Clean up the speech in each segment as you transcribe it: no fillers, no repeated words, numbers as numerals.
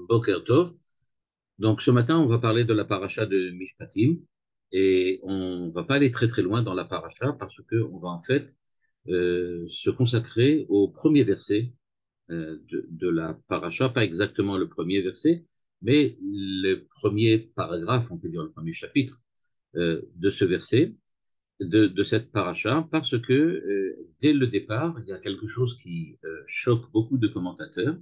Boker Tov. Donc ce matin, on va parler de la paracha de Mishpatim et on va pas aller très très loin dans la paracha parce que on va en fait se consacrer au premier verset de la paracha, pas exactement le premier verset, mais le premier paragraphe, on peut dire le premier chapitre de ce verset, de cette paracha, parce que dès le départ, il y a quelque chose qui choque beaucoup de commentateurs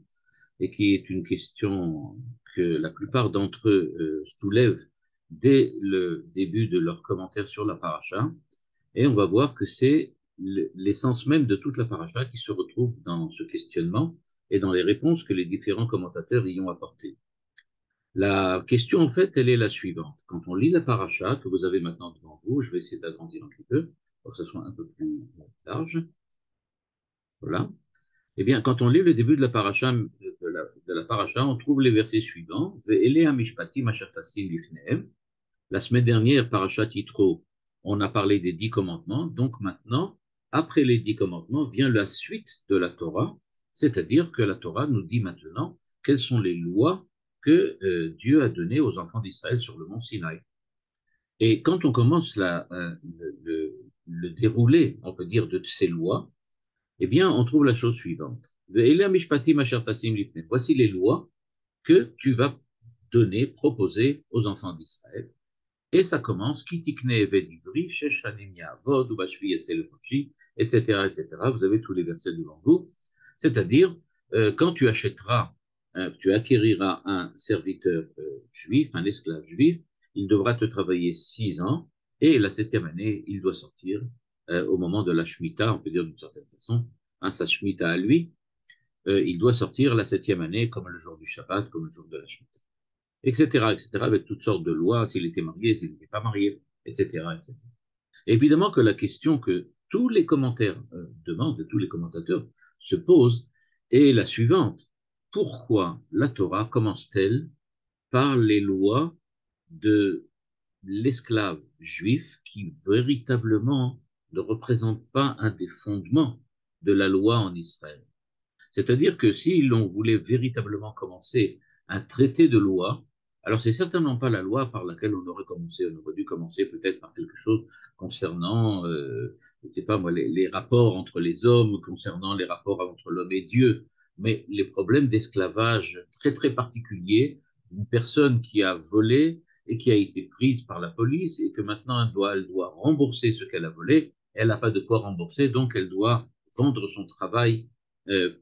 et qui est une question que la plupart d'entre eux soulèvent dès le début de leurs commentaires sur la paracha. Et on va voir que c'est l'essence même de toute la paracha qui se retrouve dans ce questionnement et dans les réponses que les différents commentateurs y ont apportées. La question, en fait, elle est la suivante. Quand on lit la paracha, que vous avez maintenant devant vous, je vais essayer d'agrandir un petit peu pour que ce soit un peu plus large. Voilà. Eh bien, quand on lit le début de la paracha, de la paracha, on trouve les versets suivants. Ve'elea mishpatim asher tasim lifnehem. La semaine dernière, paracha Yitro, on a parlé des 10 commandements. Donc maintenant, après les 10 commandements, vient la suite de la Torah, c'est-à-dire que la Torah nous dit maintenant quelles sont les lois que Dieu a données aux enfants d'Israël sur le mont Sinaï. Et quand on commence le déroulé, on peut dire, de ces lois, eh bien, on trouve la chose suivante. Voici les lois que tu vas donner, proposer aux enfants d'Israël. Et ça commence, Kitikne Vedibri, Sheshanim Yavod, Ubashvi Etzel Kochi, etc., etc. Vous avez tous les versets devant vous. C'est-à-dire, quand tu achèteras, tu acquériras un serviteur juif, un esclave juif, il devra te travailler 6 ans, et la 7e année, il doit sortir au moment de la Shemitah, on peut dire d'une certaine façon, hein, sa Shemitah à lui, il doit sortir la 7e année, comme le jour du Shabbat, comme le jour de la Shemitah, etc., etc., avec toutes sortes de lois, s'il était marié, s'il n'était pas marié, etc., etc. Évidemment que la question que tous les commentaires demandent, tous les commentateurs se posent, est la suivante. Pourquoi la Torah commence-t-elle par les lois de l'esclave juif qui véritablement ne représente pas un des fondements de la loi en Israël? C'est-à-dire que si l'on voulait véritablement commencer un traité de loi, alors c'est certainement pas la loi par laquelle on aurait commencé. On aurait dû commencer peut-être par quelque chose concernant, je ne sais pas moi, les rapports entre les hommes, concernant les rapports entre l'homme et Dieu. Mais les problèmes d'esclavage très très particuliers, une personne qui a volé et qui a été prise par la police et que maintenant elle doit rembourser ce qu'elle a volé, elle n'a pas de quoi rembourser, donc elle doit vendre son travail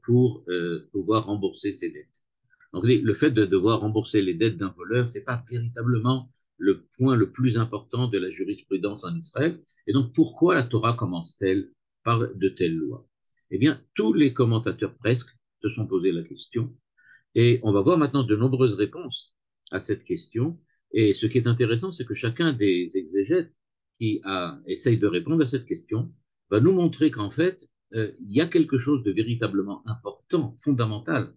pour pouvoir rembourser ses dettes. Donc le fait de devoir rembourser les dettes d'un voleur, c'est pas véritablement le point le plus important de la jurisprudence en Israël. Et donc pourquoi la Torah commence-t-elle par de telles lois? Eh bien, tous les commentateurs presque se sont posé la question, et on va voir maintenant de nombreuses réponses à cette question. Et ce qui est intéressant, c'est que chacun des exégètes essaye de répondre à cette question va nous montrer qu'en fait, il y a quelque chose de véritablement important, fondamental,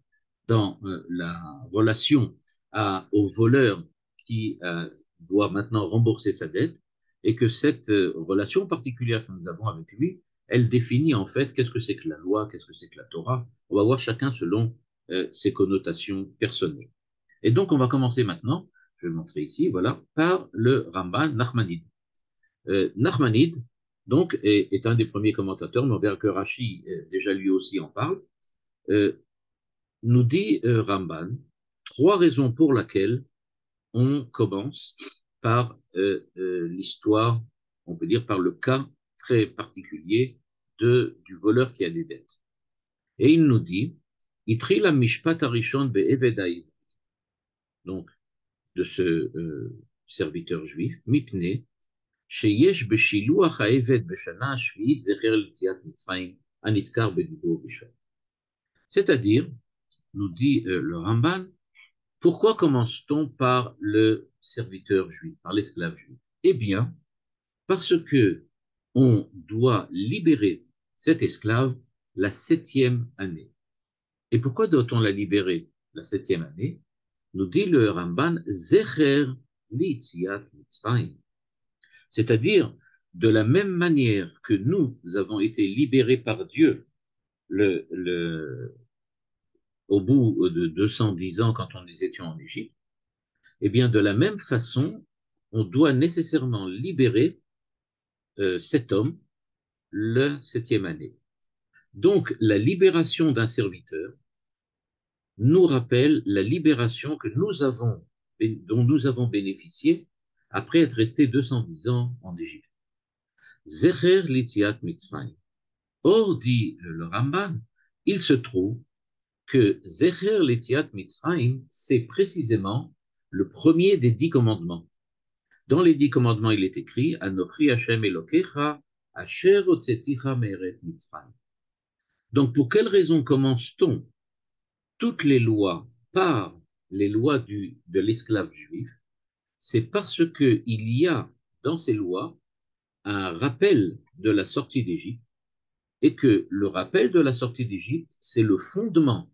dans la relation au voleur qui doit maintenant rembourser sa dette, et que cette relation particulière que nous avons avec lui, elle définit en fait qu'est-ce que c'est que la loi, qu'est-ce que c'est que la Torah. On va voir chacun selon ses connotations personnelles. Et donc, on va commencer maintenant, je vais le montrer ici, voilà, par le Ramban Nachmanide. Nachmanide, donc, est un des premiers commentateurs, mais on verra que Rashi, déjà lui aussi en parle, euh, nous dit Ramban, 3 raisons pour lesquelles on commence par l'histoire, on peut dire par le cas très particulier du voleur qui a des dettes. Et il nous dit, Itrila mishpat arishon be'evedaï, donc de ce serviteur juif, mipne, sheyesh beshiluach ha'eved beshana hashvi'it zecher l'tziat mitzrayim aniskar bedibour rishon. C'est-à-dire, nous dit le Ramban, pourquoi commence-t-on par le serviteur juif, par l'esclave juif? Eh bien, parce que on doit libérer cet esclave la 7e année. Et pourquoi doit-on la libérer la 7e année? Nous dit le Ramban, Zecher li'itziat Mitzrayim. C'est-à-dire, de la même manière que nous avons été libérés par Dieu le, le, au bout de 210 ans quand on étions en Égypte, eh bien, de la même façon, on doit nécessairement libérer cet homme la septième année. Donc, la libération d'un serviteur nous rappelle la libération dont nous avons bénéficié après être restés 210 ans en Égypte. Zecher l'Itziat Mitzrayim. Or, dit le Ramban, il se trouve que Zecher l'Itziat Mitzrayim, c'est précisément le premier des 10 commandements. Dans les 10 commandements, il est écrit Anochi Hashem Elokecha, Asher Otzeticha Me'eret Mitzrayim. Donc, pour quelle raison commence-t-on toutes les lois par les lois de l'esclave juif? C'est parce qu'il y a dans ces lois un rappel de la sortie d'Égypte et que le rappel de la sortie d'Égypte, c'est le fondement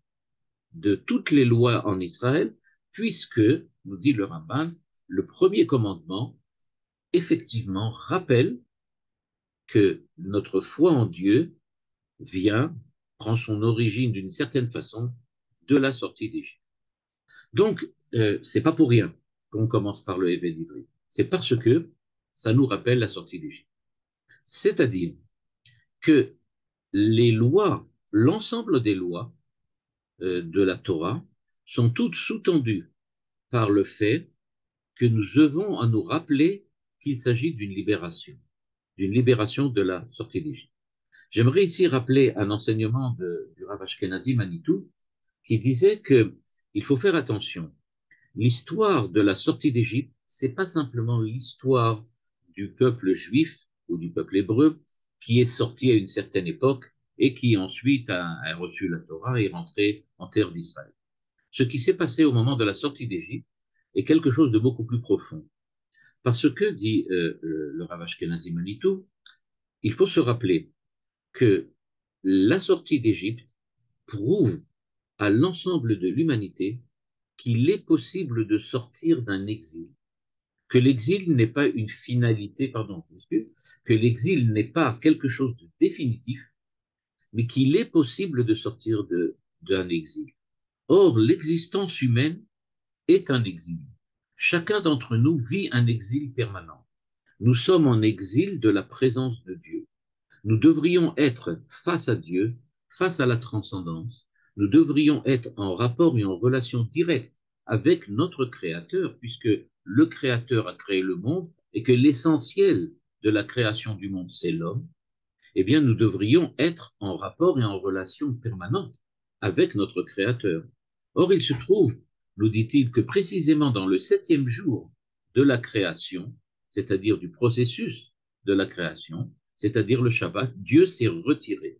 de toutes les lois en Israël, puisque, nous dit le Ramban, le premier commandement, effectivement, rappelle que notre foi en Dieu prend son origine d'une certaine façon de la sortie d'Égypte. Donc, c'est pas pour rien qu'on commence par le Hévé d'Ivry. C'est parce que ça nous rappelle la sortie d'Égypte. C'est-à-dire que les lois, l'ensemble des lois de la Torah sont toutes sous-tendues par le fait que nous devons à nous rappeler qu'il s'agit d'une libération de la sortie d'Égypte. J'aimerais ici rappeler un enseignement du Rav Ashkenazi Manitou qui disait que il faut faire attention. L'histoire de la sortie d'Égypte, c'est pas simplement l'histoire du peuple juif ou du peuple hébreu qui est sorti à une certaine époque et qui ensuite a reçu la Torah et est rentré en terre d'Israël. Ce qui s'est passé au moment de la sortie d'Égypte est quelque chose de beaucoup plus profond. Parce que, dit le Rav Ashkenazi Manitou, il faut se rappeler que la sortie d'Égypte prouve à l'ensemble de l'humanité qu'il est possible de sortir d'un exil, que l'exil n'est pas une finalité, pardon, que l'exil n'est pas quelque chose de définitif, mais qu'il est possible de sortir d'un exil. Or, l'existence humaine est un exil. Chacun d'entre nous vit un exil permanent. Nous sommes en exil de la présence de Dieu. Nous devrions être face à Dieu, face à la transcendance. Nous devrions être en rapport et en relation directe avec notre Créateur, puisque le Créateur a créé le monde et que l'essentiel de la création du monde, c'est l'homme. Eh bien, nous devrions être en rapport et en relation permanente avec notre Créateur. Or, il se trouve, nous dit-il, que précisément dans le 7e jour de la création, c'est-à-dire du processus de la création, c'est-à-dire le Shabbat, Dieu s'est retiré.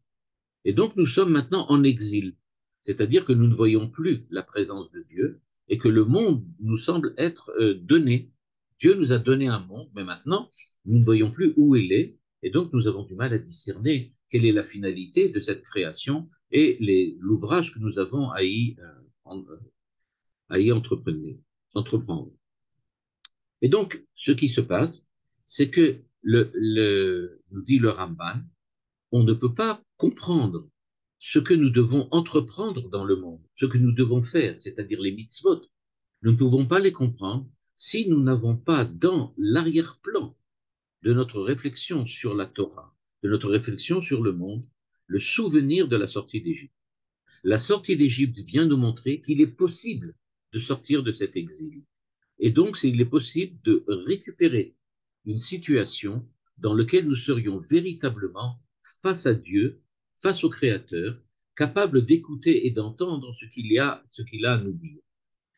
Et donc nous sommes maintenant en exil, c'est-à-dire que nous ne voyons plus la présence de Dieu et que le monde nous semble être donné. Dieu nous a donné un monde, mais maintenant nous ne voyons plus où il est, et donc nous avons du mal à discerner quelle est la finalité de cette création et l'ouvrage que nous avons à y entreprendre. Et donc, ce qui se passe, c'est que nous dit le Ramban, on ne peut pas comprendre ce que nous devons entreprendre dans le monde, ce que nous devons faire, c'est-à-dire les mitzvot. Nous ne pouvons pas les comprendre si nous n'avons pas dans l'arrière-plan de notre réflexion sur la Torah, de notre réflexion sur le monde, le souvenir de la sortie d'Égypte. La sortie d'Égypte vient nous montrer qu'il est possible de sortir de cet exil. Et donc, il est possible de récupérer une situation dans laquelle nous serions véritablement face à Dieu, face au Créateur, capables d'écouter et d'entendre ce qu'il a à nous dire.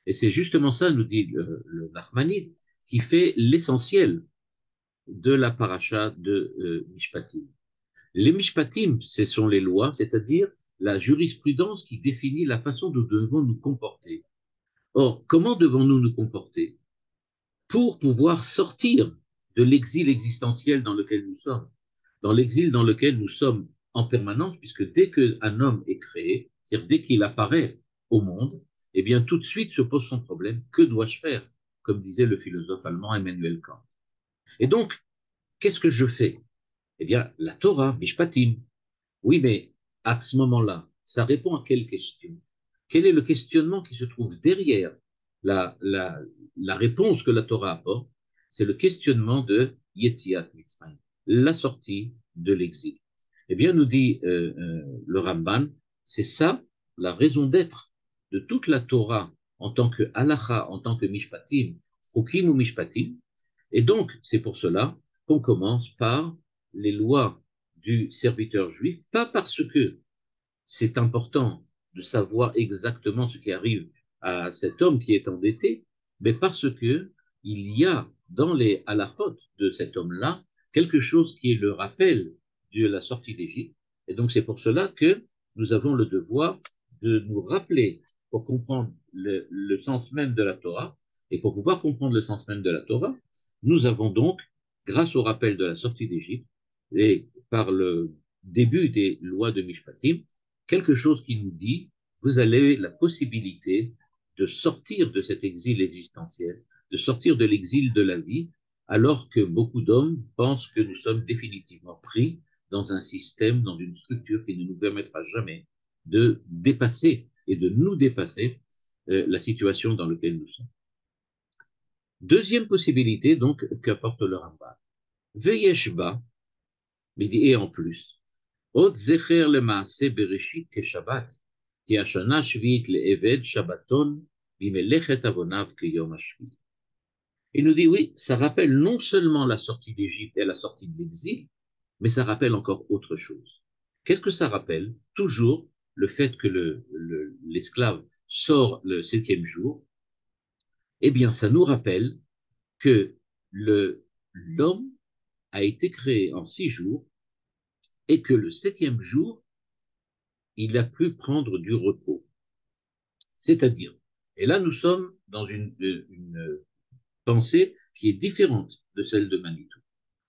Et c'est justement ça, nous dit le Nachmanide, qui fait l'essentiel de la paracha de Mishpatim. Les Mishpatim, ce sont les lois, c'est-à-dire la jurisprudence qui définit la façon dont nous devons nous comporter. Or, comment devons-nous nous comporter pour pouvoir sortir de l'exil existentiel dans lequel nous sommes, dans l'exil dans lequel nous sommes en permanence, puisque dès qu'un homme est créé, c'est-à-dire dès qu'il apparaît au monde, eh bien tout de suite se pose son problème, que dois-je faire? Comme disait le philosophe allemand Emmanuel Kant. Et donc, qu'est-ce que je fais? Eh bien, la Torah, Mishpatim. Oui, mais à ce moment-là, ça répond à quelle question? Quel est le questionnement qui se trouve derrière la, la, la réponse que la Torah apporte? C'est le questionnement de Yetziat Mitzrayim, la sortie de l'exil. Eh bien, nous dit le Ramban, c'est ça la raison d'être de toute la Torah en tant que halacha, en tant que mishpatim, chukim ou mishpatim. Et donc, c'est pour cela qu'on commence par les lois du serviteur juif, pas parce que c'est important de savoir exactement ce qui arrive à cet homme qui est endetté, mais parce que il y a dans les halachot de cet homme-là quelque chose qui est le rappel de la sortie d'Égypte. Et donc c'est pour cela que nous avons le devoir de nous rappeler pour comprendre le sens même de la Torah. Et pour pouvoir comprendre le sens même de la Torah, nous avons donc, grâce au rappel de la sortie d'Égypte et par le début des lois de Mishpatim, quelque chose qui nous dit, vous avez la possibilité de sortir de cet exil existentiel, de sortir de l'exil de la vie, alors que beaucoup d'hommes pensent que nous sommes définitivement pris dans un système, dans une structure qui ne nous permettra jamais de dépasser et de nous dépasser la situation dans laquelle nous sommes. Deuxième possibilité, donc, qu'apporte le Rambam. Veyeshba, et en plus, עוד זכר למעשה בראשית כשבת, כי השנה השביעית לעבד שבתון ממלאכת עווניו כיום השביעי. Il nous dit, oui, ça rappelle non seulement la sortie d'Égypte et la sortie de l'exil, mais ça rappelle encore autre chose. Qu'est-ce que ça rappelle? Toujours le fait que l'esclave sort le septième jour. Eh bien, ça nous rappelle que l'homme a été créé en 6 jours et que le septième jour, il a pu prendre du repos. C'est-à-dire, et là nous sommes dans une pensée qui est différente de celle de Manitou.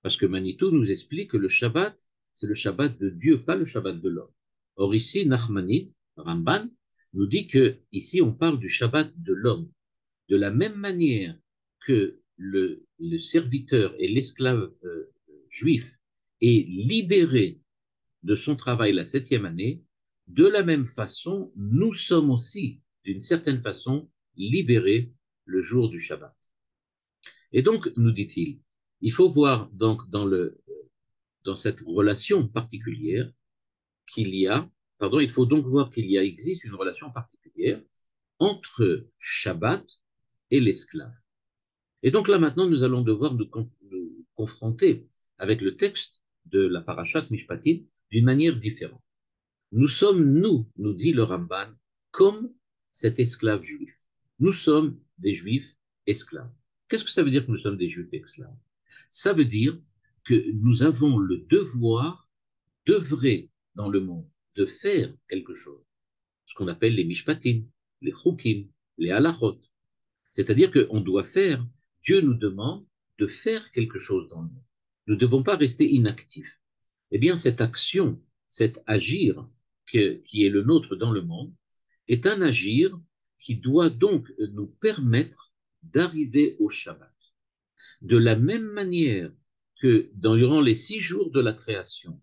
Parce que Manitou nous explique que le Shabbat, c'est le Shabbat de Dieu, pas le Shabbat de l'homme. Or ici, Nachmanide, Ramban, nous dit que ici on parle du Shabbat de l'homme. De la même manière que le serviteur et l'esclave juif est libéré de son travail la septième année, de la même façon, nous sommes aussi, d'une certaine façon, libérés le jour du Shabbat. Et donc, nous dit-il, il faut voir donc dans cette relation particulière qu'il y a, pardon, il faut donc voir qu'il existe une relation particulière entre Shabbat et l'esclave. Et donc là maintenant, nous allons devoir nous confronter avec le texte de la Parashat Mishpatim d'une manière différente. Nous sommes, nous dit le Ramban, comme cet esclave juif. Nous sommes des juifs esclaves. Qu'est-ce que ça veut dire que nous sommes des juifs esclaves? Ça veut dire que nous avons le devoir d'œuvrer dans le monde, de faire quelque chose. Ce qu'on appelle les mishpatim, les chukim, les halachot. C'est-à-dire qu'on doit faire, Dieu nous demande de faire quelque chose dans le monde. Nous ne devons pas rester inactifs. Eh bien, cette action, cet agir qui est le nôtre dans le monde, est un agir qui doit donc nous permettre d'arriver au Shabbat. De la même manière que durant les 6 jours de la création,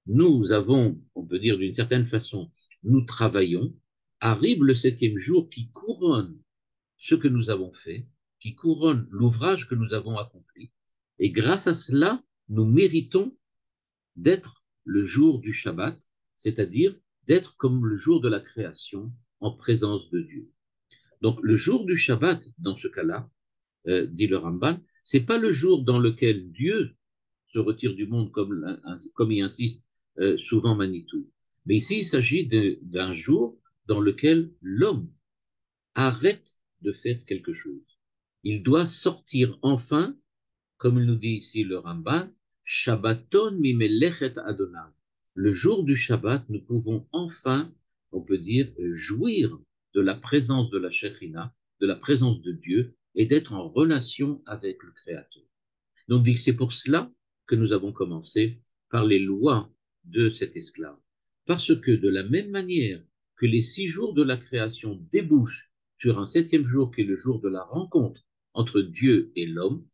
nous avons, on peut dire d'une certaine façon, nous travaillons, arrive le septième jour qui couronne ce que nous avons fait, qui couronne l'ouvrage que nous avons accompli, et grâce à cela, nous méritons d'être le jour du Shabbat, c'est-à-dire d'être comme le jour de la création en présence de Dieu. Donc le jour du Shabbat, dans ce cas-là, dit le Ramban, c'est pas le jour dans lequel Dieu se retire du monde comme y insiste souvent Manitou. Mais ici, il s'agit d'un jour dans lequel l'homme arrête de faire quelque chose. Il doit sortir enfin, comme il nous dit ici le Ramban, Shabbaton mimelechet Adonai. Le jour du Shabbat, nous pouvons enfin, on peut dire, jouir de la présence de la Shekhinah, de la présence de Dieu, et d'être en relation avec le Créateur. Donc, c'est pour cela que nous avons commencé par les lois de cet esclave. Parce que de la même manière que les 6 jours de la création débouchent sur un septième jour qui est le jour de la rencontre entre Dieu et l'homme,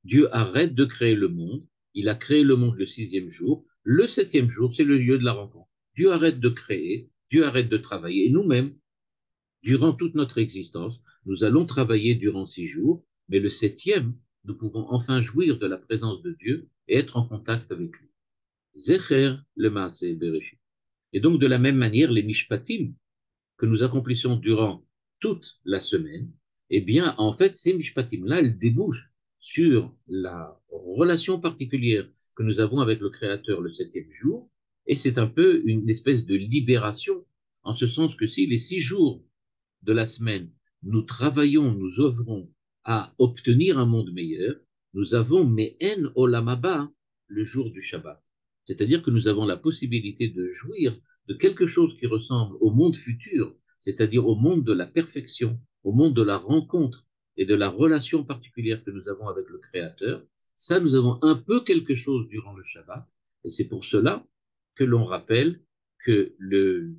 Dieu arrête de créer le monde, il a créé le monde le 6e jour, le 7e jour, c'est le lieu de la rencontre. Dieu arrête de créer, Dieu arrête de travailler, et nous-mêmes, Durant toute notre existence, nous allons travailler durant 6 jours, mais le septième, nous pouvons enfin jouir de la présence de Dieu et être en contact avec lui. Zecher le Maaseh Bereshit. Et donc, de la même manière, les mishpatim que nous accomplissons durant toute la semaine, eh bien, en fait, ces mishpatim-là, elles débouchent sur la relation particulière que nous avons avec le Créateur le septième jour, et c'est un peu une espèce de libération, en ce sens que si les 6 jours de la semaine, nous travaillons, nous œuvrons à obtenir un monde meilleur, nous avons Me'en Olam Haba, le jour du Shabbat. C'est-à-dire que nous avons la possibilité de jouir de quelque chose qui ressemble au monde futur, c'est-à-dire au monde de la perfection, au monde de la rencontre et de la relation particulière que nous avons avec le Créateur. Ça, nous avons un peu quelque chose durant le Shabbat, et c'est pour cela que l'on rappelle que le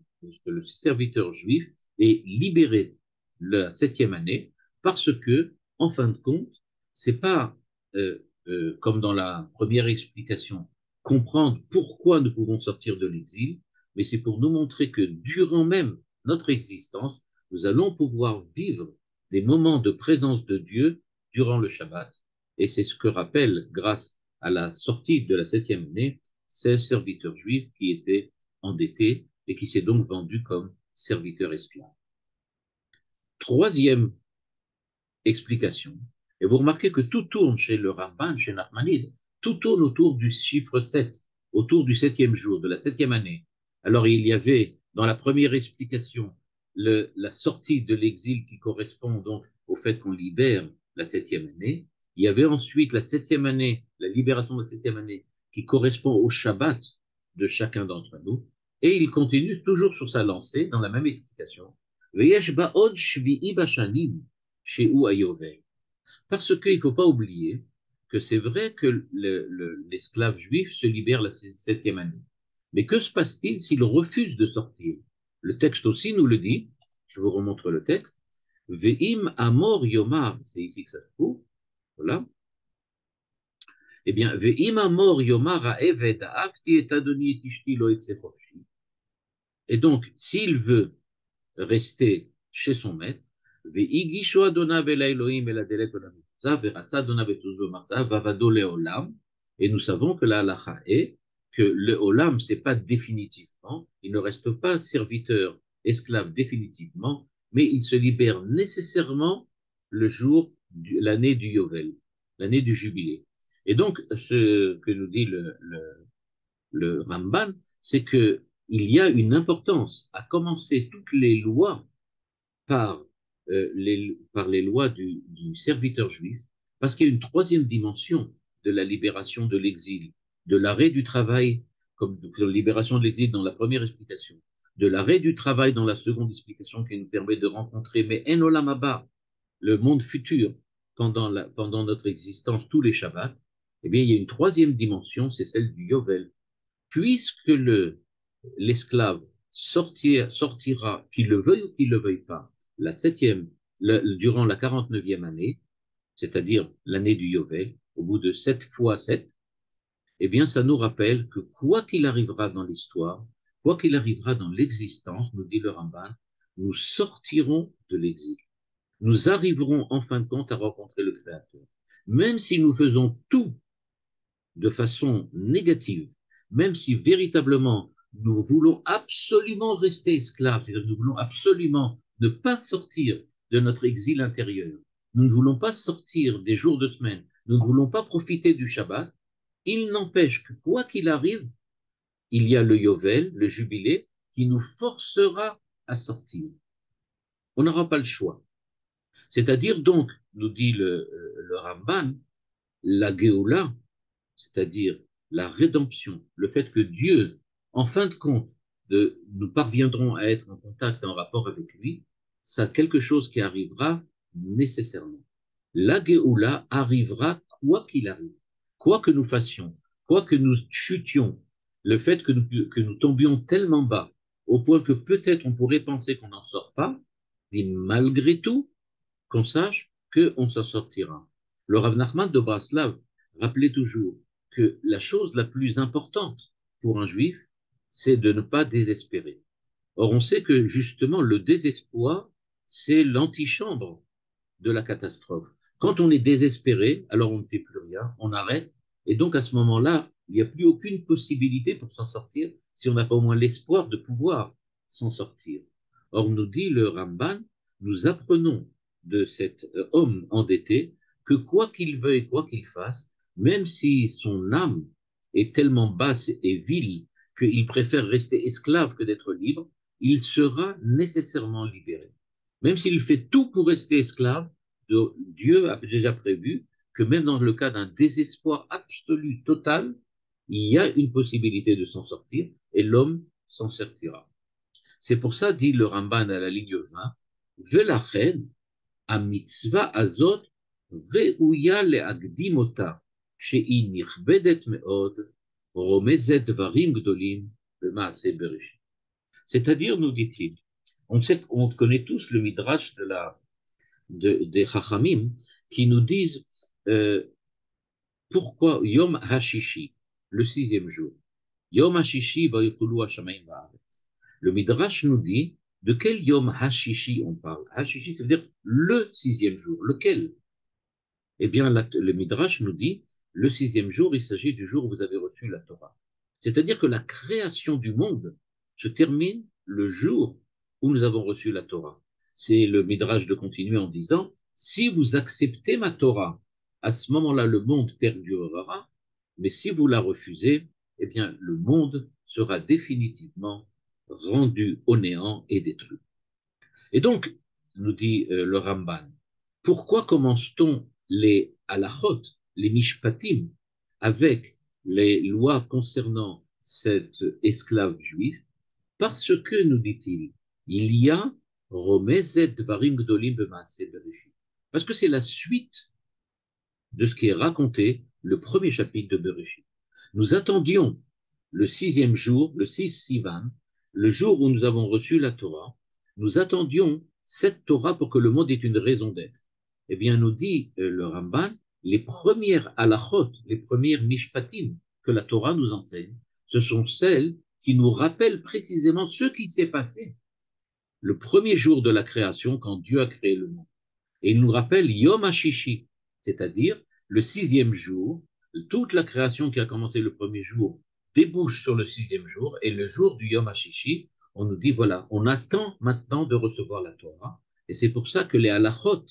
serviteur juif est libéré la septième année parce que, en fin de compte, c'est pas comme dans la première explication, comprendre pourquoi nous pouvons sortir de l'exil, mais c'est pour nous montrer que durant même notre existence, nous allons pouvoir vivre des moments de présence de Dieu durant le Shabbat. Et c'est ce que rappelle, grâce à la sortie de la septième année, ces serviteurs juifs qui étaient endettés et qui s'est donc vendu comme serviteur esclave. Troisième explication, et vous remarquez que tout tourne chez le Ramban, chez Nachmanide, tout tourne autour du chiffre 7, autour du septième jour, de la septième année. Alors il y avait dans la première explication la sortie de l'exil qui correspond donc au fait qu'on libère la septième année. Il y avait ensuite la septième année, la libération de la septième année qui correspond au Shabbat de chacun d'entre nous. Et il continue toujours sur sa lancée dans la même explication. Parce qu'il ne faut pas oublier que c'est vrai que l'esclave juif se libère la septième année. Mais que se passe-t-il s'il refuse de sortir? Le texte aussi nous le dit. Je vous remontre le texte. Ve'im amor yomar, c'est ici que ça se trouve. Voilà. Eh bien, ve'im amor yomar ha'eved ha'afti et adoni et ishti lo etzechofshi. Et donc, s'il veut rester chez son maître, Ve'igisho Adonav el Elohim el adelet olam mitzav, ve'ratza Adonav et tuzo marzav, vavado leolam. Et nous savons que la halacha est que le olam, c'est pas définitivement, il ne reste pas serviteur, esclave définitivement, mais il se libère nécessairement le jour, l'année du Yovel, l'année du jubilé. Et donc, ce que nous dit le Ramban, c'est que il y a une importance à commencer toutes les lois par, par les lois du serviteur juif, parce qu'il y a une troisième dimension de la libération de l'exil, de l'arrêt du travail, comme de la libération de l'exil dans la première explication, de l'arrêt du travail dans la seconde explication qui nous permet de rencontrer, mais en olam haba, le monde futur, pendant notre existence, tous les Shabbats, eh bien, il y a une troisième dimension, c'est celle du Yovel. Puisque l'esclave sortira, qu'il le veuille ou qu'il ne le veuille pas, la septième, durant la 49e année, c'est-à-dire l'année du Yovel, au bout de 7 fois 7, eh bien, ça nous rappelle que quoi qu'il arrivera dans l'histoire, quoi qu'il arrivera dans l'existence, nous dit le Ramban, nous sortirons de l'exil. Nous arriverons en fin de compte à rencontrer le Créateur. Même si nous faisons tout de façon négative, même si véritablement nous voulons absolument rester esclaves, nous voulons absolument ne pas sortir de notre exil intérieur, nous ne voulons pas sortir des jours de semaine, nous ne voulons pas profiter du Shabbat, il n'empêche que quoi qu'il arrive, il y a le Yovel, le jubilé, qui nous forcera à sortir. On n'aura pas le choix. C'est-à-dire donc, nous dit le Ramban, la Géoula, c'est-à-dire la rédemption, le fait que Dieu, en fin de compte, nous parviendrons à être en contact, en rapport avec lui, ça quelque chose qui arrivera nécessairement. La Géoula arrivera quoi qu'il arrive, quoi que nous fassions, quoi que nous chutions, le fait que nous tombions tellement bas, au point que peut-être on pourrait penser qu'on n'en sort pas, mais malgré tout, qu'on sache qu'on s'en sortira. Le Rav Nachman de Braslav rappelait toujours que la chose la plus importante pour un juif, c'est de ne pas désespérer. Or, on sait que justement le désespoir c'est l'antichambre de la catastrophe. Quand on est désespéré, alors on ne fait plus rien, on arrête, et donc à ce moment-là, il n'y a plus aucune possibilité pour s'en sortir si on n'a pas au moins l'espoir de pouvoir s'en sortir. Or, nous dit le Ramban, nous apprenons de cet homme endetté que quoi qu'il veuille, quoi qu'il fasse, même si son âme est tellement basse et vile qu'il préfère rester esclave que d'être libre, il sera nécessairement libéré. Même s'il fait tout pour rester esclave, Dieu a déjà prévu que même dans le cas d'un désespoir absolu, total, il y a une possibilité de s'en sortir et l'homme s'en sortira. C'est pour ça, dit le Ramban à la ligne 20, Velachen, a mitzvah azot, ראויה להקדים אותה, שהיא נכבדת מאוד, רומזת דברים גדולים במעשה בראשית. C'est-à-dire, nous dit-il, on connaît tous le midrash des Chachamim qui nous disent pourquoi Yom HaShishi, le sixième jour, Yom HaShishi vayikulu hashamayim va'aretz. Le midrash nous dit de quel Yom HaShishi on parle. HaShishi, ça veut dire le sixième jour. Lequel? Eh bien, le Midrash nous dit, le sixième jour, il s'agit du jour où vous avez reçu la Torah. C'est-à-dire que la création du monde se termine le jour où nous avons reçu la Torah. C'est le Midrash de continuer en disant, si vous acceptez ma Torah, à ce moment-là, le monde perdurera, mais si vous la refusez, eh bien, le monde sera définitivement rendu au néant et détruit. Et donc, nous dit le Ramban, pourquoi commence-t-on les halachot, les mishpatim, avec les lois concernant cet esclave juif? Parce que, nous dit-il, il y a Romezet Dvarim Gdolim B'Maaseh Bereshit. Parce que c'est la suite de ce qui est raconté le premier chapitre de Bereshit. Nous attendions le sixième jour, le 6 Sivan, le jour où nous avons reçu la Torah, nous attendions cette Torah pour que le monde ait une raison d'être. Eh bien, nous dit le Ramban, les premières halachot, les premières mishpatim que la Torah nous enseigne, ce sont celles qui nous rappellent précisément ce qui s'est passé le premier jour de la création quand Dieu a créé le monde. Et il nous rappelle Yom HaShishi, c'est-à-dire le sixième jour, toute la création qui a commencé le premier jour débouche sur le sixième jour, et le jour du Yom HaShishi, on nous dit, voilà, on attend maintenant de recevoir la Torah, et c'est pour ça que les halachot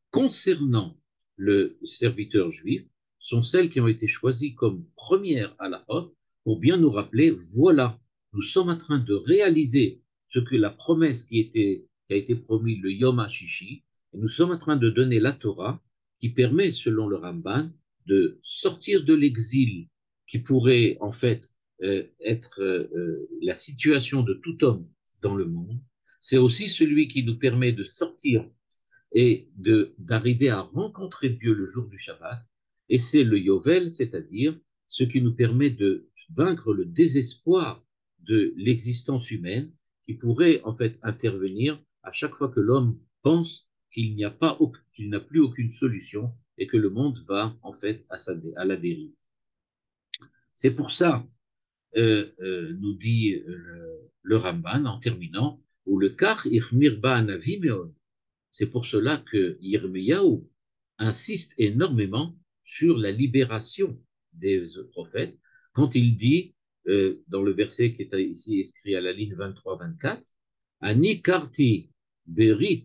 concernant le serviteur juif sont celles qui ont été choisies comme premières halachot pour bien nous rappeler, voilà, nous sommes en train de réaliser ce que la promesse qui a été promise le Yom HaShishi, et nous sommes en train de donner la Torah qui permet, selon le Ramban, de sortir de l'exil qui pourrait en fait être la situation de tout homme dans le monde. C'est aussi celui qui nous permet de sortir et d'arriver à rencontrer Dieu le jour du Shabbat. Et c'est le Yovel, c'est-à-dire ce qui nous permet de vaincre le désespoir de l'existence humaine qui pourrait en fait intervenir à chaque fois que l'homme pense qu'il qu'il n'a plus aucune solution et que le monde va en fait à la dérive. C'est pour ça, nous dit le Ramban en terminant, ou le kar irmir ba'anavi meod. C'est pour cela que Yirmiyahu insiste énormément sur la libération des prophètes quand il dit, dans le verset qui est ici écrit à la ligne 23-24, Ani karti berit,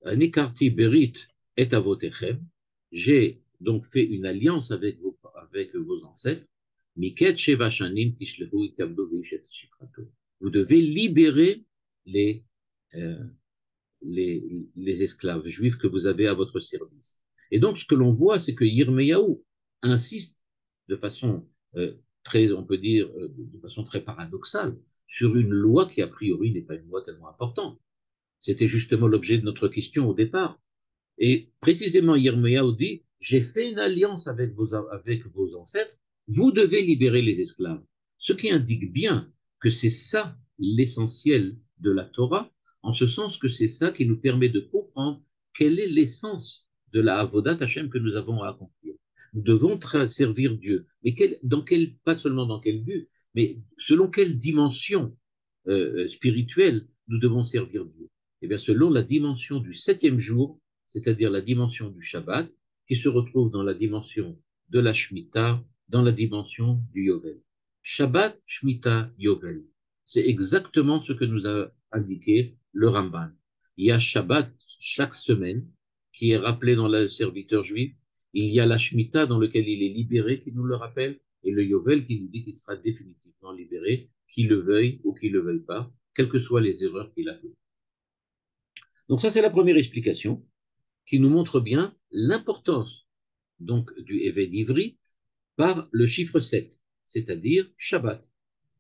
Ani karti berit et avotechem, j'ai donc fait une alliance avec vos ancêtres, Miket sheva shanim tishlehu itabdu v'ishet shikrato. Vous devez libérer les, euh, les esclaves juifs que vous avez à votre service. Et donc, ce que l'on voit, c'est que Yirmiyahu insiste de façon très, on peut dire, de façon très paradoxale, sur une loi qui, a priori, n'est pas une loi tellement importante. C'était justement l'objet de notre question au départ. Et précisément, Yirmiyahu dit, j'ai fait une alliance avec vos ancêtres, vous devez libérer les esclaves. Ce qui indique bien que c'est ça l'essentiel de la Torah, en ce sens que c'est ça qui nous permet de comprendre quelle est l'essence de la Avodat Hashem que nous avons à accomplir. Nous devons servir Dieu, mais pas seulement dans quel but, mais selon quelle dimension spirituelle nous devons servir Dieu. Eh bien, selon la dimension du septième jour, c'est-à-dire la dimension du Shabbat, qui se retrouve dans la dimension de la Shemitah, dans la dimension du Yovel. Shabbat, Shemitah, Yovel. C'est exactement ce que nous a indiqué le Ramban. Il y a Shabbat chaque semaine, qui est rappelé dans le serviteur juif. Il y a la Shemitah dans lequel il est libéré, qui nous le rappelle, et le Yovel qui nous dit qu'il sera définitivement libéré, qu'il le veuille ou qu'il ne le veuille pas, quelles que soient les erreurs qu'il a commises. Donc ça, c'est la première explication qui nous montre bien l'importance donc du Éved Ivri par le chiffre 7, c'est-à-dire Shabbat.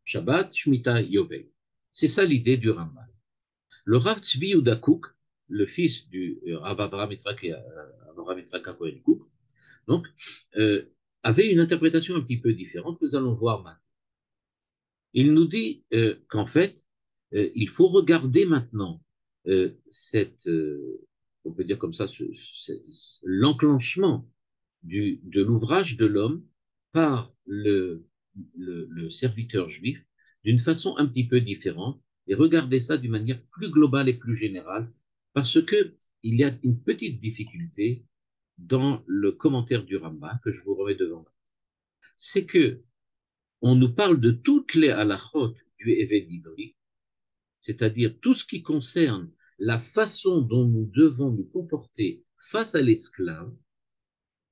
Shabbat, Shemitah, Yovel. C'est ça l'idée du Rambam. Le Rav Tzvi Yehuda Kook, le fils du Rav Avraham Yitzhak Cohen Kook, donc, avait une interprétation un petit peu différente que nous allons voir maintenant. Il nous dit qu'en fait, il faut regarder maintenant on peut dire comme ça, l'enclenchement de l'ouvrage de l'homme par le serviteur juif d'une façon un petit peu différente et regarder ça d'une manière plus globale et plus générale parce que il y a une petite difficulté dans le commentaire du Rambam que je vous remets devant moi. C'est que on nous parle de toutes les halachot du Éved Ivri, c'est-à-dire tout ce qui concerne la façon dont nous devons nous comporter face à l'esclave,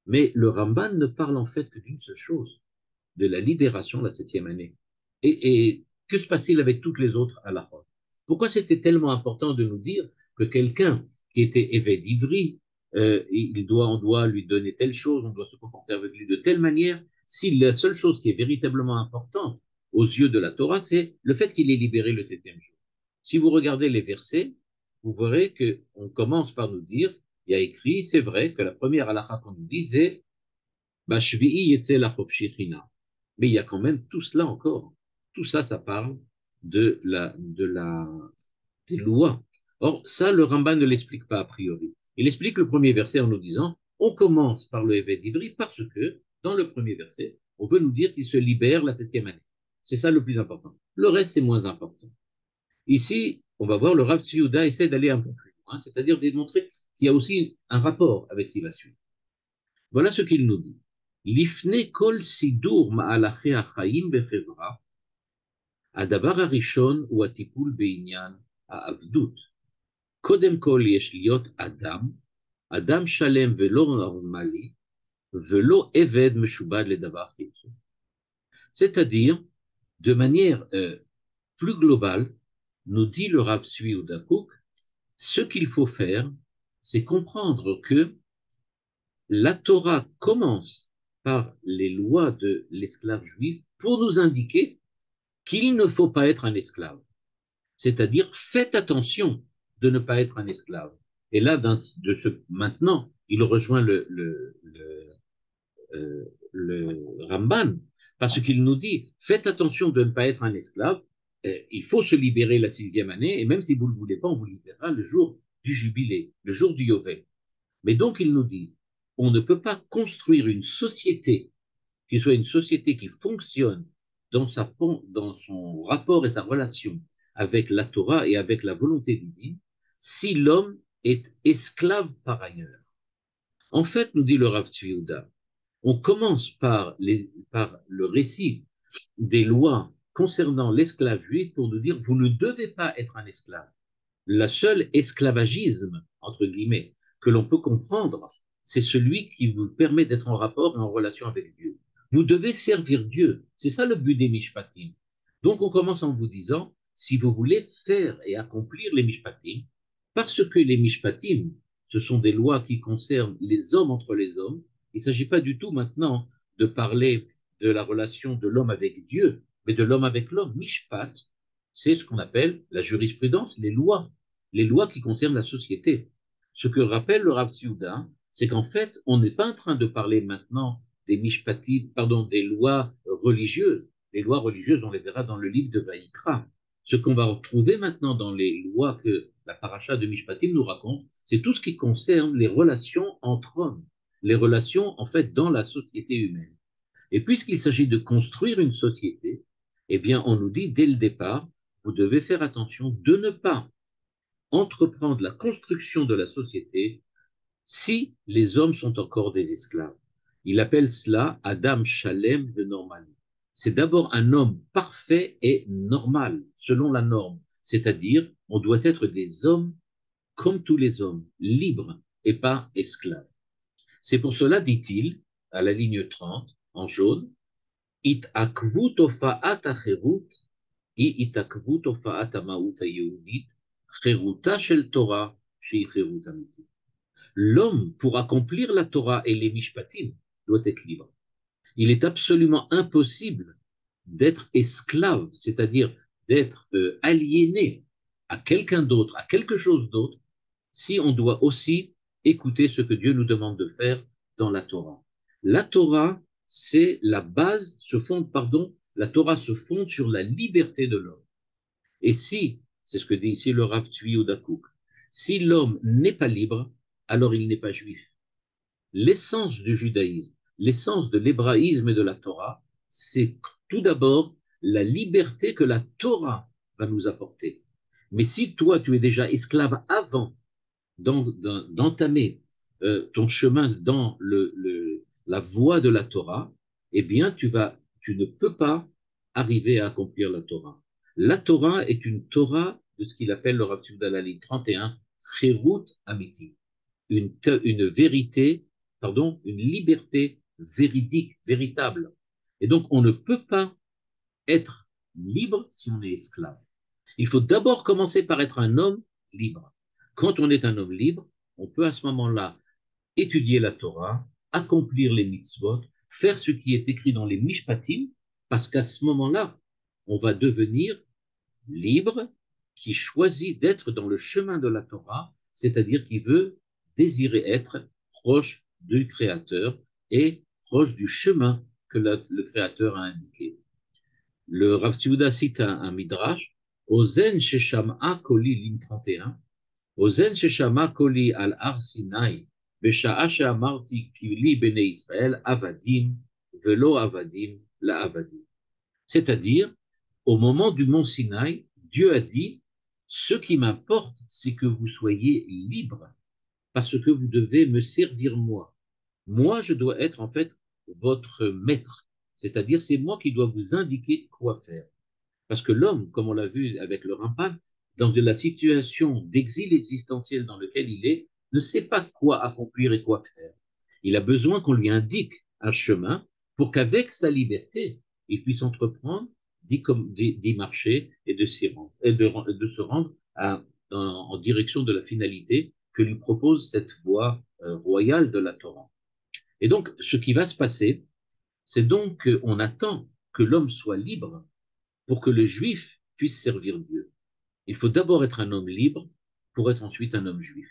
mais le Ramban ne parle en fait que d'une seule chose, de la libération de la septième année. Et que se passe-t-il avec toutes les autres halachot? Pourquoi c'était tellement important de nous dire que quelqu'un qui était évêque d'Ivry, on doit lui donner telle chose, on doit se comporter avec lui de telle manière, si la seule chose qui est véritablement importante aux yeux de la Torah, c'est le fait qu'il ait libéré le septième jour. Si vous regardez les versets, vous verrez qu'on commence par nous dire, il y a écrit, c'est vrai que la première halakha qu'on nous dit, c'est mais il y a quand même tout cela encore. Tout ça, ça parle des lois. Or, ça, le Ramban ne l'explique pas a priori. Il explique le premier verset en nous disant, on commence par le Évêque d'Ivry parce que, dans le premier verset, on veut nous dire qu'il se libère la septième année. C'est ça le plus important. Le reste, c'est moins important. Ici, on va voir le Rav Tzvi Yehuda essaie d'aller un peu plus loin, c'est-à-dire de démontrer qu'il y a aussi un rapport avec ce qui va suivre. Voilà ce qu'il nous dit. Lifne kol sidur ma'alachi achayim bechevra, הדבר הראשון הוא הטיפול בעניין העבדות. קודם כל יש להיות אדם שלם ולא נורמלי, ולא עבד משובד לדבר חיצון. C'est-à-dire, de manière plus globale, nous dit le Rav Tzvi Yehuda Kook, ce qu'il faut faire, c'est comprendre que la Torah commence par les lois de l'esclave juif pour nous indiquer qu'il ne faut pas être un esclave. C'est-à-dire, faites attention de ne pas être un esclave. Et là, maintenant, il rejoint le Ramban, parce qu'il nous dit, faites attention de ne pas être un esclave, il faut se libérer la sixième année, et même si vous ne le voulez pas, on vous libérera le jour du jubilé, le jour du Yovel. Mais donc, il nous dit, on ne peut pas construire une société qui soit une société qui fonctionne dans son rapport et sa relation avec la Torah et avec la volonté divine, si l'homme est esclave par ailleurs. En fait, nous dit le Rav Tzvi Yehuda, on commence par le récit des lois concernant l'esclave juif pour nous dire, vous ne devez pas être un esclave. Le seul esclavagisme, entre guillemets, que l'on peut comprendre, c'est celui qui vous permet d'être en rapport et en relation avec Dieu. Vous devez servir Dieu. C'est ça le but des mishpatim. Donc on commence en vous disant, si vous voulez faire et accomplir les mishpatim, parce que les mishpatim, ce sont des lois qui concernent les hommes entre les hommes, il ne s'agit pas du tout maintenant de parler de la relation de l'homme avec Dieu, mais de l'homme avec l'homme. Mishpat, c'est ce qu'on appelle la jurisprudence, les lois qui concernent la société. Ce que rappelle le Rav Tzvi, c'est qu'en fait, on n'est pas en train de parler maintenant des mishpatim, pardon, des lois religieuses. Les lois religieuses, on les verra dans le livre de Vaïkra. Ce qu'on va retrouver maintenant dans les lois que la paracha de Mishpatim nous raconte, c'est tout ce qui concerne les relations entre hommes, les relations en fait dans la société humaine. Et puisqu'il s'agit de construire une société, eh bien, on nous dit dès le départ, vous devez faire attention de ne pas entreprendre la construction de la société si les hommes sont encore des esclaves. Il appelle cela Adam Shalem de Normanie. C'est d'abord un homme parfait et normal, selon la norme, c'est-à-dire on doit être des hommes comme tous les hommes, libres et pas esclaves. C'est pour cela, dit-il, à la ligne 30, en jaune, Itakvu tofa'at acherut, itakvu tofa'at amaut hayehudit, cheruta shel Torah, shehi cherut amitit. L'homme, pour accomplir la Torah et les mishpatim, doit être libre. Il est absolument impossible d'être esclave, c'est-à-dire d'être aliéné à quelqu'un d'autre, à quelque chose d'autre, si on doit aussi écouter ce que Dieu nous demande de faire dans la Torah. La Torah, c'est la base, la Torah se fonde sur la liberté de l'homme. Et si, c'est ce que dit ici le Rav Tzvi Yehuda Kook, si l'homme n'est pas libre, alors il n'est pas juif. L'essence du judaïsme, l'essence de l'hébraïsme et de la Torah, c'est tout d'abord la liberté que la Torah va nous apporter. Mais si toi, tu es déjà esclave avant d'entamer ton chemin dans la voie de la Torah, eh bien, tu ne peux pas arriver à accomplir la Torah. La Torah est une Torah de ce qu'il appelle le Rav Tzvi la ligne 31, Cherut Amiti, une vérité, pardon, une liberté véridique, véritable. Et donc, on ne peut pas être libre si on est esclave. Il faut d'abord commencer par être un homme libre. Quand on est un homme libre, on peut à ce moment-là étudier la Torah, accomplir les mitzvot, faire ce qui est écrit dans les mishpatim, parce qu'à ce moment-là, on va devenir libre, qui choisit d'être dans le chemin de la Torah, c'est-à-dire qui veut désirer être proche du Créateur et proche du chemin que le Créateur a indiqué. Le Rav Tzvi cite un midrash, Ozen sheshama koli lim 31, Ozen sheshama koli al har Sinai, בשעה שאמרתי כי לי בני ישראל עבדים ולא עבדים לעבדים. C'est-à-dire, au moment du mont Sinaï, Dieu a dit, ce qui m'importe, c'est que vous soyez libres, parce que vous devez me servir moi. Moi, je dois être en fait votre maître, c'est-à-dire c'est moi qui dois vous indiquer quoi faire. Parce que l'homme, comme on l'a vu avec le Ramban, dans de la situation d'exil existentiel dans lequel il est, ne sait pas quoi accomplir et quoi faire. Il a besoin qu'on lui indique un chemin pour qu'avec sa liberté, il puisse entreprendre d'y marcher et de se rendre en direction de la finalité que lui propose cette voie royale de la Torah. Et donc, ce qui va se passer, c'est donc qu'on attend que l'homme soit libre pour que le juif puisse servir Dieu. Il faut d'abord être un homme libre pour être ensuite un homme juif.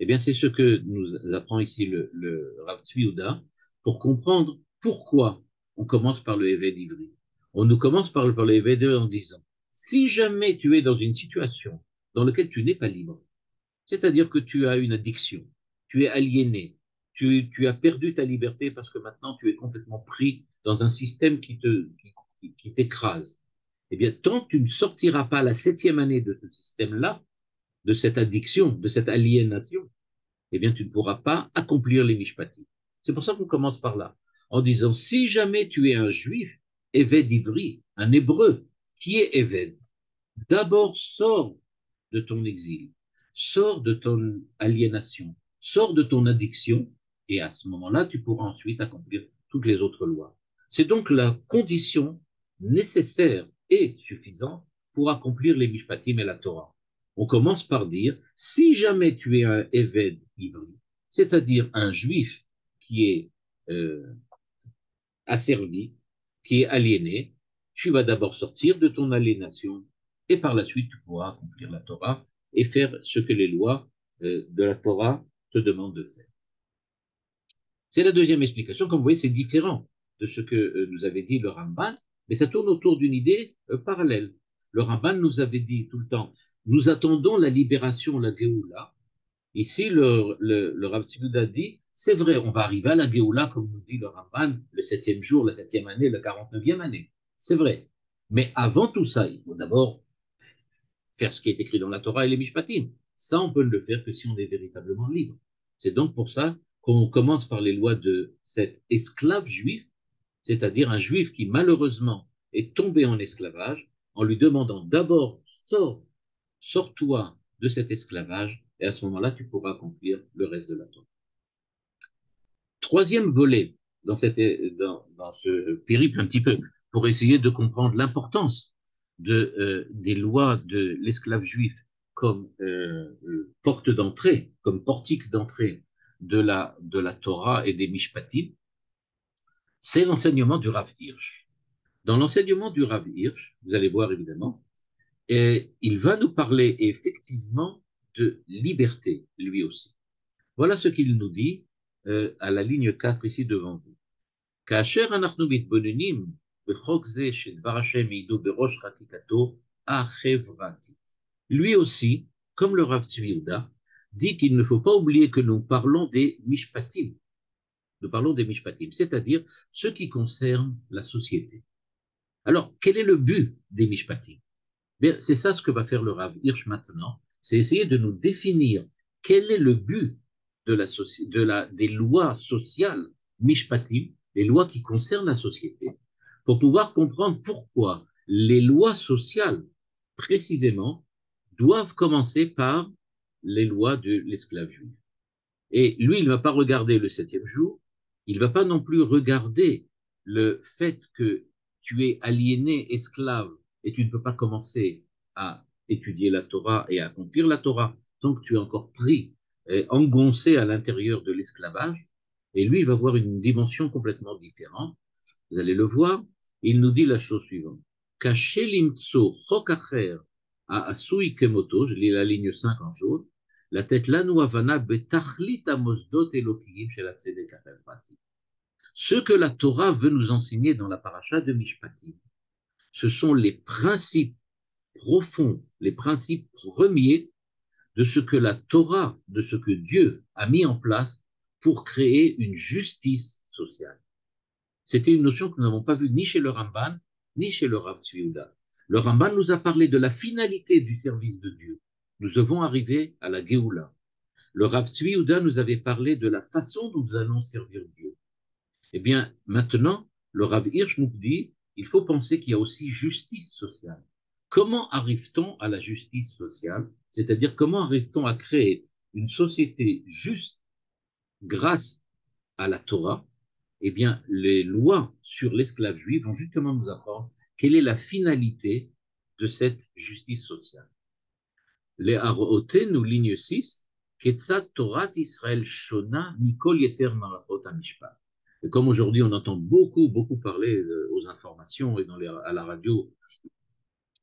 Eh bien, c'est ce que nous apprend ici le Rav Tzvi Yehuda pour comprendre pourquoi on commence par le Éved Ivri. On nous commence par le Éved en disant, si jamais tu es dans une situation dans laquelle tu n'es pas libre, c'est-à-dire que tu as une addiction, tu es aliéné, tu as perdu ta liberté parce que maintenant tu es complètement pris dans un système qui t'écrase. Eh bien, tant que tu ne sortiras pas la 7e année de ce système-là, de cette addiction, de cette aliénation, eh bien, tu ne pourras pas accomplir les mishpatim. C'est pour ça qu'on commence par là, en disant, si jamais tu es un juif, Éved Ivri, un hébreu, qui est Éved, d'abord sors de ton exil, sors de ton aliénation, sors de ton addiction, et à ce moment-là, tu pourras ensuite accomplir toutes les autres lois. C'est donc la condition nécessaire et suffisante pour accomplir les mishpatim et la Torah. On commence par dire, si jamais tu es un Éved Ivri, c'est-à-dire un juif qui est asservi, qui est aliéné, tu vas d'abord sortir de ton aliénation et par la suite tu pourras accomplir la Torah et faire ce que les lois de la Torah te demandent de faire. C'est la deuxième explication. Comme vous voyez, c'est différent de ce que nous avait dit le Ramban, mais ça tourne autour d'une idée parallèle. Le Ramban nous avait dit tout le temps, nous attendons la libération, la Géoula. Ici, le Rav Tzvi a dit, c'est vrai, on va arriver à la Géoula, comme nous dit le Ramban, le 7e jour, la 7e année, la 49e année. C'est vrai. Mais avant tout ça, il faut d'abord faire ce qui est écrit dans la Torah et les Mishpatim. Ça, on peut ne le faire que si on est véritablement libre. C'est donc pour ça qu'on commence par les lois de cet esclave juif, c'est-à-dire un juif qui malheureusement est tombé en esclavage, en lui demandant d'abord, sors-toi de cet esclavage, et à ce moment-là, tu pourras accomplir le reste de la Torah. Troisième volet dans ce périple un petit peu, pour essayer de comprendre l'importance des lois de l'esclave juif comme porte d'entrée, comme portique d'entrée de la Torah et des Mishpatim, c'est l'enseignement du Rav Hirsch. Dans l'enseignement du Rav Hirsch, vous allez voir évidemment, et il va nous parler effectivement de liberté, lui aussi. Voilà ce qu'il nous dit à la ligne 4 ici devant vous. כאשר אנחנו מתבוננים בחוק זה שדבר השם העידו בראש חקיקתו החברתית. Lui aussi, comme le Rav Tzvi Yehuda, dit qu'il ne faut pas oublier que nous parlons des mishpatim. Nous parlons des mishpatim, c'est-à-dire ce qui concerne la société. Alors, quel est le but des mishpatim? Bien, c'est ça ce que va faire le Rav Hirsch maintenant, c'est essayer de nous définir quel est le but des lois sociales mishpatim, les lois qui concernent la société, pour pouvoir comprendre pourquoi les lois sociales, précisément, doivent commencer par les lois de l'esclave juif. Et lui, il ne va pas regarder le septième jour, il ne va pas non plus regarder le fait que tu es aliéné, esclave, et tu ne peux pas commencer à étudier la Torah et à accomplir la Torah tant que tu es encore pris, engoncé à l'intérieur de l'esclavage. Et lui, il va voir une dimension complètement différente. Vous allez le voir, il nous dit la chose suivante. Caché limtso chok acher a asui kemoto, je lis la ligne 5 en jaune, la tête lanu avana betachlit amosdot elokiyim shel hatzedek hachavrati. Ce que la Torah veut nous enseigner dans la paracha de Mishpatim, ce sont les principes profonds, les principes premiers de ce que la Torah, de ce que Dieu a mis en place pour créer une justice sociale. C'était une notion que nous n'avons pas vue ni chez le Ramban, ni chez le Rav Tzvi Yehuda. Le Ramban nous a parlé de la finalité du service de Dieu. Nous devons arriver à la Géoula. Le Rav Tzvi Yehuda nous avait parlé de la façon dont nous allons servir Dieu. Eh bien, maintenant, le Rav Hirsch nous dit, il faut penser qu'il y a aussi justice sociale. Comment arrive-t-on à la justice sociale? C'est-à-dire, comment arrive-t-on à créer une société juste grâce à la Torah? Eh bien, les lois sur l'esclave juif vont justement nous apprendre quelle est la finalité de cette justice sociale. Les Haroté nous ligne 6, Ketzat Torat Israël Shona Mikol Yeter Marachot Amishpat. Et comme aujourd'hui on entend beaucoup parler aux informations et à la radio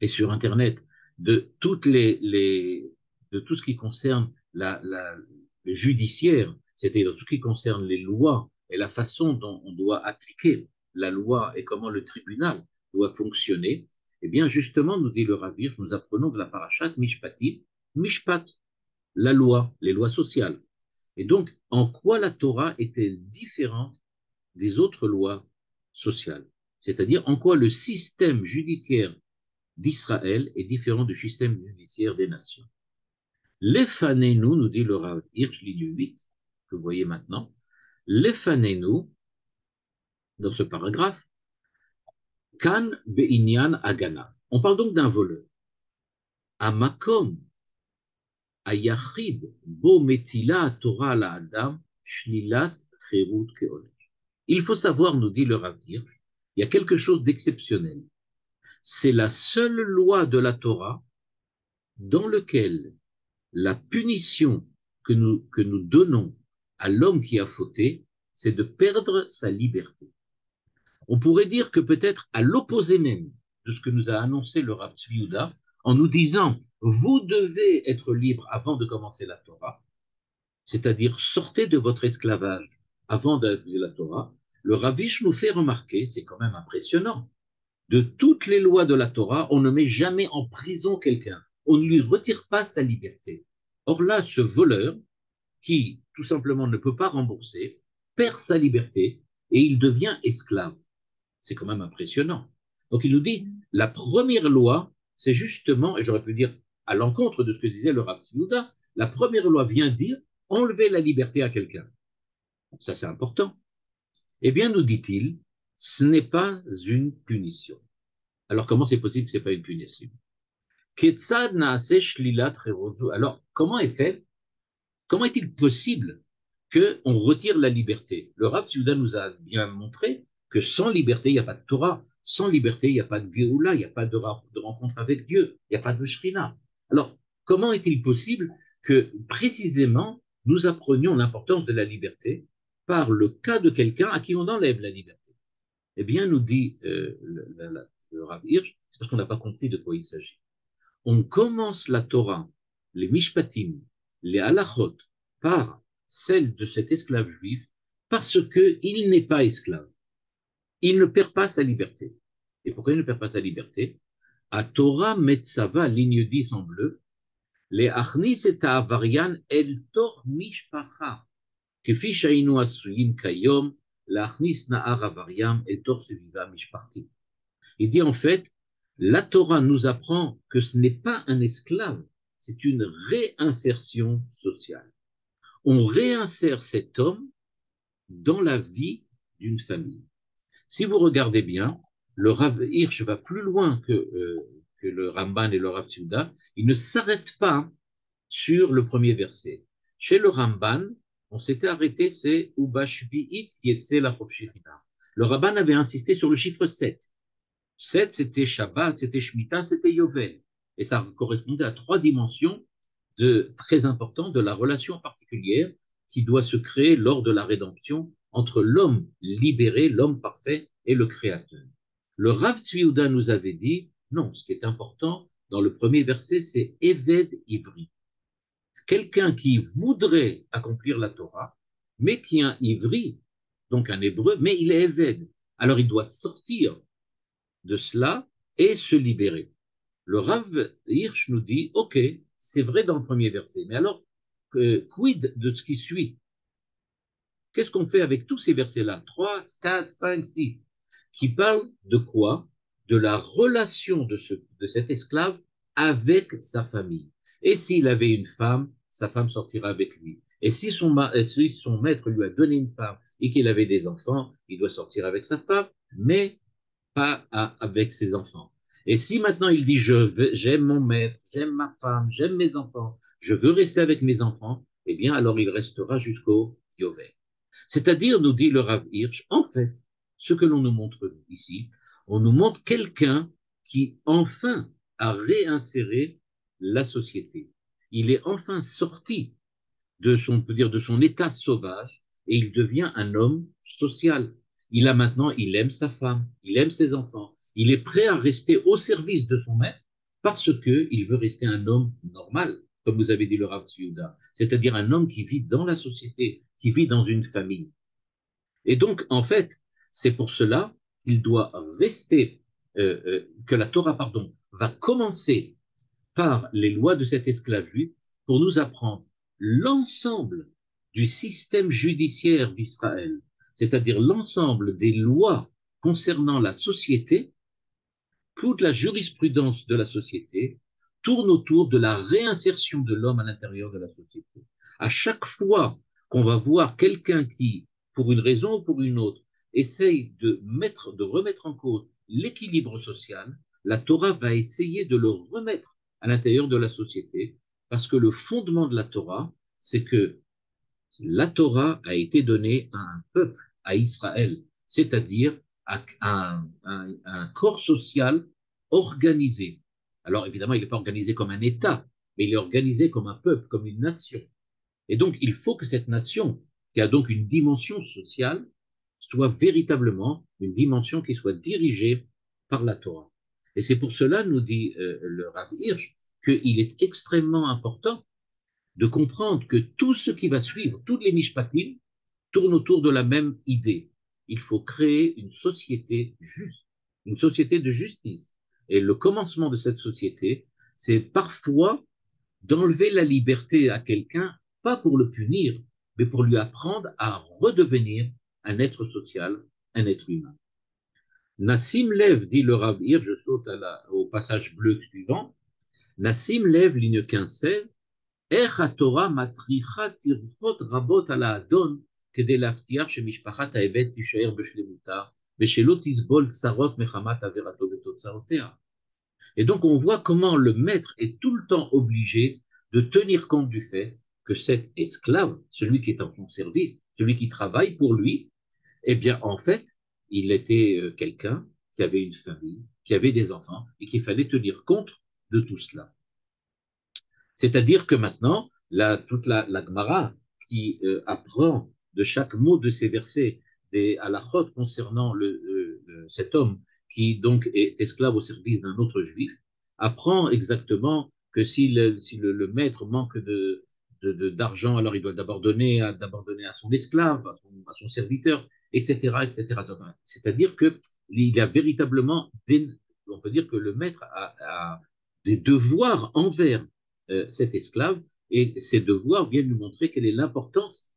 et sur Internet de tout ce qui concerne le judiciaire, c'est-à-dire tout ce qui concerne les lois et la façon dont on doit appliquer la loi et comment le tribunal doit fonctionner, eh bien justement, nous dit le Rav Hirsch, nous apprenons de la parashat Mishpatim, Mishpat, la loi, les lois sociales. Et donc, en quoi la Torah est-elle différente des autres lois sociales? C'est-à-dire en quoi le système judiciaire d'Israël est différent du système judiciaire des nations. Lefanenu, nous dit le Rav Hirsch, ligne 8, que vous voyez maintenant, Lefanenu, dans ce paragraphe, Kan Be'inyan Agana. On parle donc d'un voleur. Amakom, Ayachid, Bo Metila Torah la Adam, Shnilat Cherut Keonesh. Il faut savoir, nous dit le Rav Hirsch, il y a quelque chose d'exceptionnel. C'est la seule loi de la Torah dans laquelle la punition que nous donnons à l'homme qui a fauté, c'est de perdre sa liberté. On pourrait dire que peut-être à l'opposé même de ce que nous a annoncé le Rav Tzvi Yehuda, en nous disant « vous devez être libre avant de commencer la Torah », c'est-à-dire sortez de votre esclavage avant d'accuser la Torah, le Rav Hirsch nous fait remarquer, c'est quand même impressionnant, de toutes les lois de la Torah, on ne met jamais en prison quelqu'un, on ne lui retire pas sa liberté. Or là, ce voleur, qui tout simplement ne peut pas rembourser, perd sa liberté et il devient esclave. C'est quand même impressionnant. Donc il nous dit, la première loi, c'est justement, et j'aurais pu dire à l'encontre de ce que disait le Rav Tzvi Yehuda, La première loi vient dire enlever la liberté à quelqu'un. Ça, c'est important. Eh bien, nous dit-il, ce n'est pas une punition. Alors, comment c'est possible que ce n'est pas une punition? Alors, comment est-il possible qu'on retire la liberté? Le Rav Tzouda nous a bien montré que sans liberté, il n'y a pas de Torah. Sans liberté, il n'y a pas de Géoula, il n'y a pas de rencontre avec Dieu, il n'y a pas de Shrina. Alors, comment est-il possible que précisément nous apprenions l'importance de la liberté par le cas de quelqu'un à qui on enlève la liberté? Eh bien, nous dit le Rav Hirsch, c'est parce qu'on n'a pas compris de quoi il s'agit. On commence la Torah, les Mishpatim, les Halachot, par celle de cet esclave juif, parce qu'il n'est pas esclave. Il ne perd pas sa liberté. Et pourquoi il ne perd pas sa liberté? À Torah Metzava, ligne 10 en bleu, les Achnis et Avarian el Tor Mishpacha, כפי שהיינו עשויים כיום להכניס נער עבריין אל תוך סביבה משפחתית. Il dit en fait, la Torah nous apprend que ce n'est pas un esclave, c'est une réinsertion sociale. On réinsère cet homme dans la vie d'une famille. Si vous regardez bien, le Rav Hirsch va plus loin que le Ramban et le Rav Tzouda. Il ne s'arrête pas sur le premier verset. Chez le Ramban, on s'était arrêté, c'est Ubashvi'it Yetze la Propshirina. Le Ramban avait insisté sur le chiffre 7. 7, c'était Shabbat, c'était Shemitah, c'était Yovel. Et ça correspondait à trois dimensions très importantes de la relation particulière qui doit se créer lors de la rédemption entre l'homme libéré, l'homme parfait et le Créateur. Le Rav Tzviuda nous avait dit, non, ce qui est important dans le premier verset, c'est Eved Ivri. Quelqu'un qui voudrait accomplir la Torah, mais qui est un Ivri, donc un hébreu, mais il est Eved. Alors il doit sortir de cela et se libérer. Le Rav Hirsch nous dit, ok, c'est vrai dans le premier verset, mais alors, quid de ce qui suit? Qu'est-ce qu'on fait avec tous ces versets-là? 3, 4, 5, 6, qui parlent de quoi? De la relation de cet esclave avec sa famille. Et s'il avait une femme, sa femme sortira avec lui. Et si son maître lui a donné une femme et qu'il avait des enfants, il doit sortir avec sa femme, mais pas avec ses enfants. Et si maintenant il dit j'aime mon maître, j'aime ma femme, j'aime mes enfants, je veux rester avec mes enfants, eh bien alors il restera jusqu'au Yovel. C'est-à-dire, nous dit le Rav Hirsch, en fait, ce que l'on nous montre ici, on nous montre quelqu'un qui enfin a réinséré la société. Il est enfin sorti de son, on peut dire, de son état sauvage et il devient un homme social. Il aime sa femme, il aime ses enfants, il est prêt à rester au service de son maître parce qu'il veut rester un homme normal, comme vous avez dit le Rav Tzviuda, c'est-à-dire un homme qui vit dans la société, qui vit dans une famille. Et donc, en fait, c'est pour cela qu'il doit rester, que la Torah, pardon, va commencer par les lois de cet esclave juif pour nous apprendre l'ensemble du système judiciaire d'Israël, c'est-à-dire l'ensemble des lois concernant la société. Toute la jurisprudence de la société tourne autour de la réinsertion de l'homme à l'intérieur de la société. À chaque fois qu'on va voir quelqu'un qui, pour une raison ou pour une autre, essaye de remettre en cause l'équilibre social, la Torah va essayer de le remettre à l'intérieur de la société, parce que le fondement de la Torah, c'est que la Torah a été donnée à un peuple, à Israël, c'est-à-dire à un corps social organisé. Alors évidemment, il n'est pas organisé comme un État, mais il est organisé comme un peuple, comme une nation. Et donc, il faut que cette nation, qui a donc une dimension sociale, soit véritablement une dimension qui soit dirigée par la Torah. Et c'est pour cela, nous dit le Rav Hirsch, qu'il est extrêmement important de comprendre que tout ce qui va suivre, toutes les mishpatim, tournent autour de la même idée. Il faut créer une société juste, une société de justice. Et le commencement de cette société, c'est parfois d'enlever la liberté à quelqu'un, pas pour le punir, mais pour lui apprendre à redevenir un être social, un être humain. Nassim Lev, dit le Rav Hirsch, je saute au passage bleu suivant. Nassim Lev, ligne 15-16, איך התורה מטריחה טרחות רבות על האדון כדי להבטיח שמשפחת העבד תישאר בשלמותה ושלא תסבול צרות מחמת עבירתו ותוצאותיה. Et donc on voit comment le maître est tout le temps obligé de tenir compte du fait que cet esclave, celui qui est en son service, celui qui travaille pour lui, eh bien en fait, il était quelqu'un qui avait une famille, qui avait des enfants et qu'il fallait tenir compte de tout cela. C'est-à-dire que maintenant, toute la Gemara qui apprend de chaque mot de ces versets des halachot concernant cet homme qui donc est esclave au service d'un autre juif, apprend exactement que si le maître manque d'argent, alors il doit d'abord donner à son esclave, à son serviteur, etc., etc. C'est-à-dire qu'il y a véritablement, on peut dire que le maître a des devoirs envers cet esclave, et ces devoirs viennent nous montrer quelle est l'importance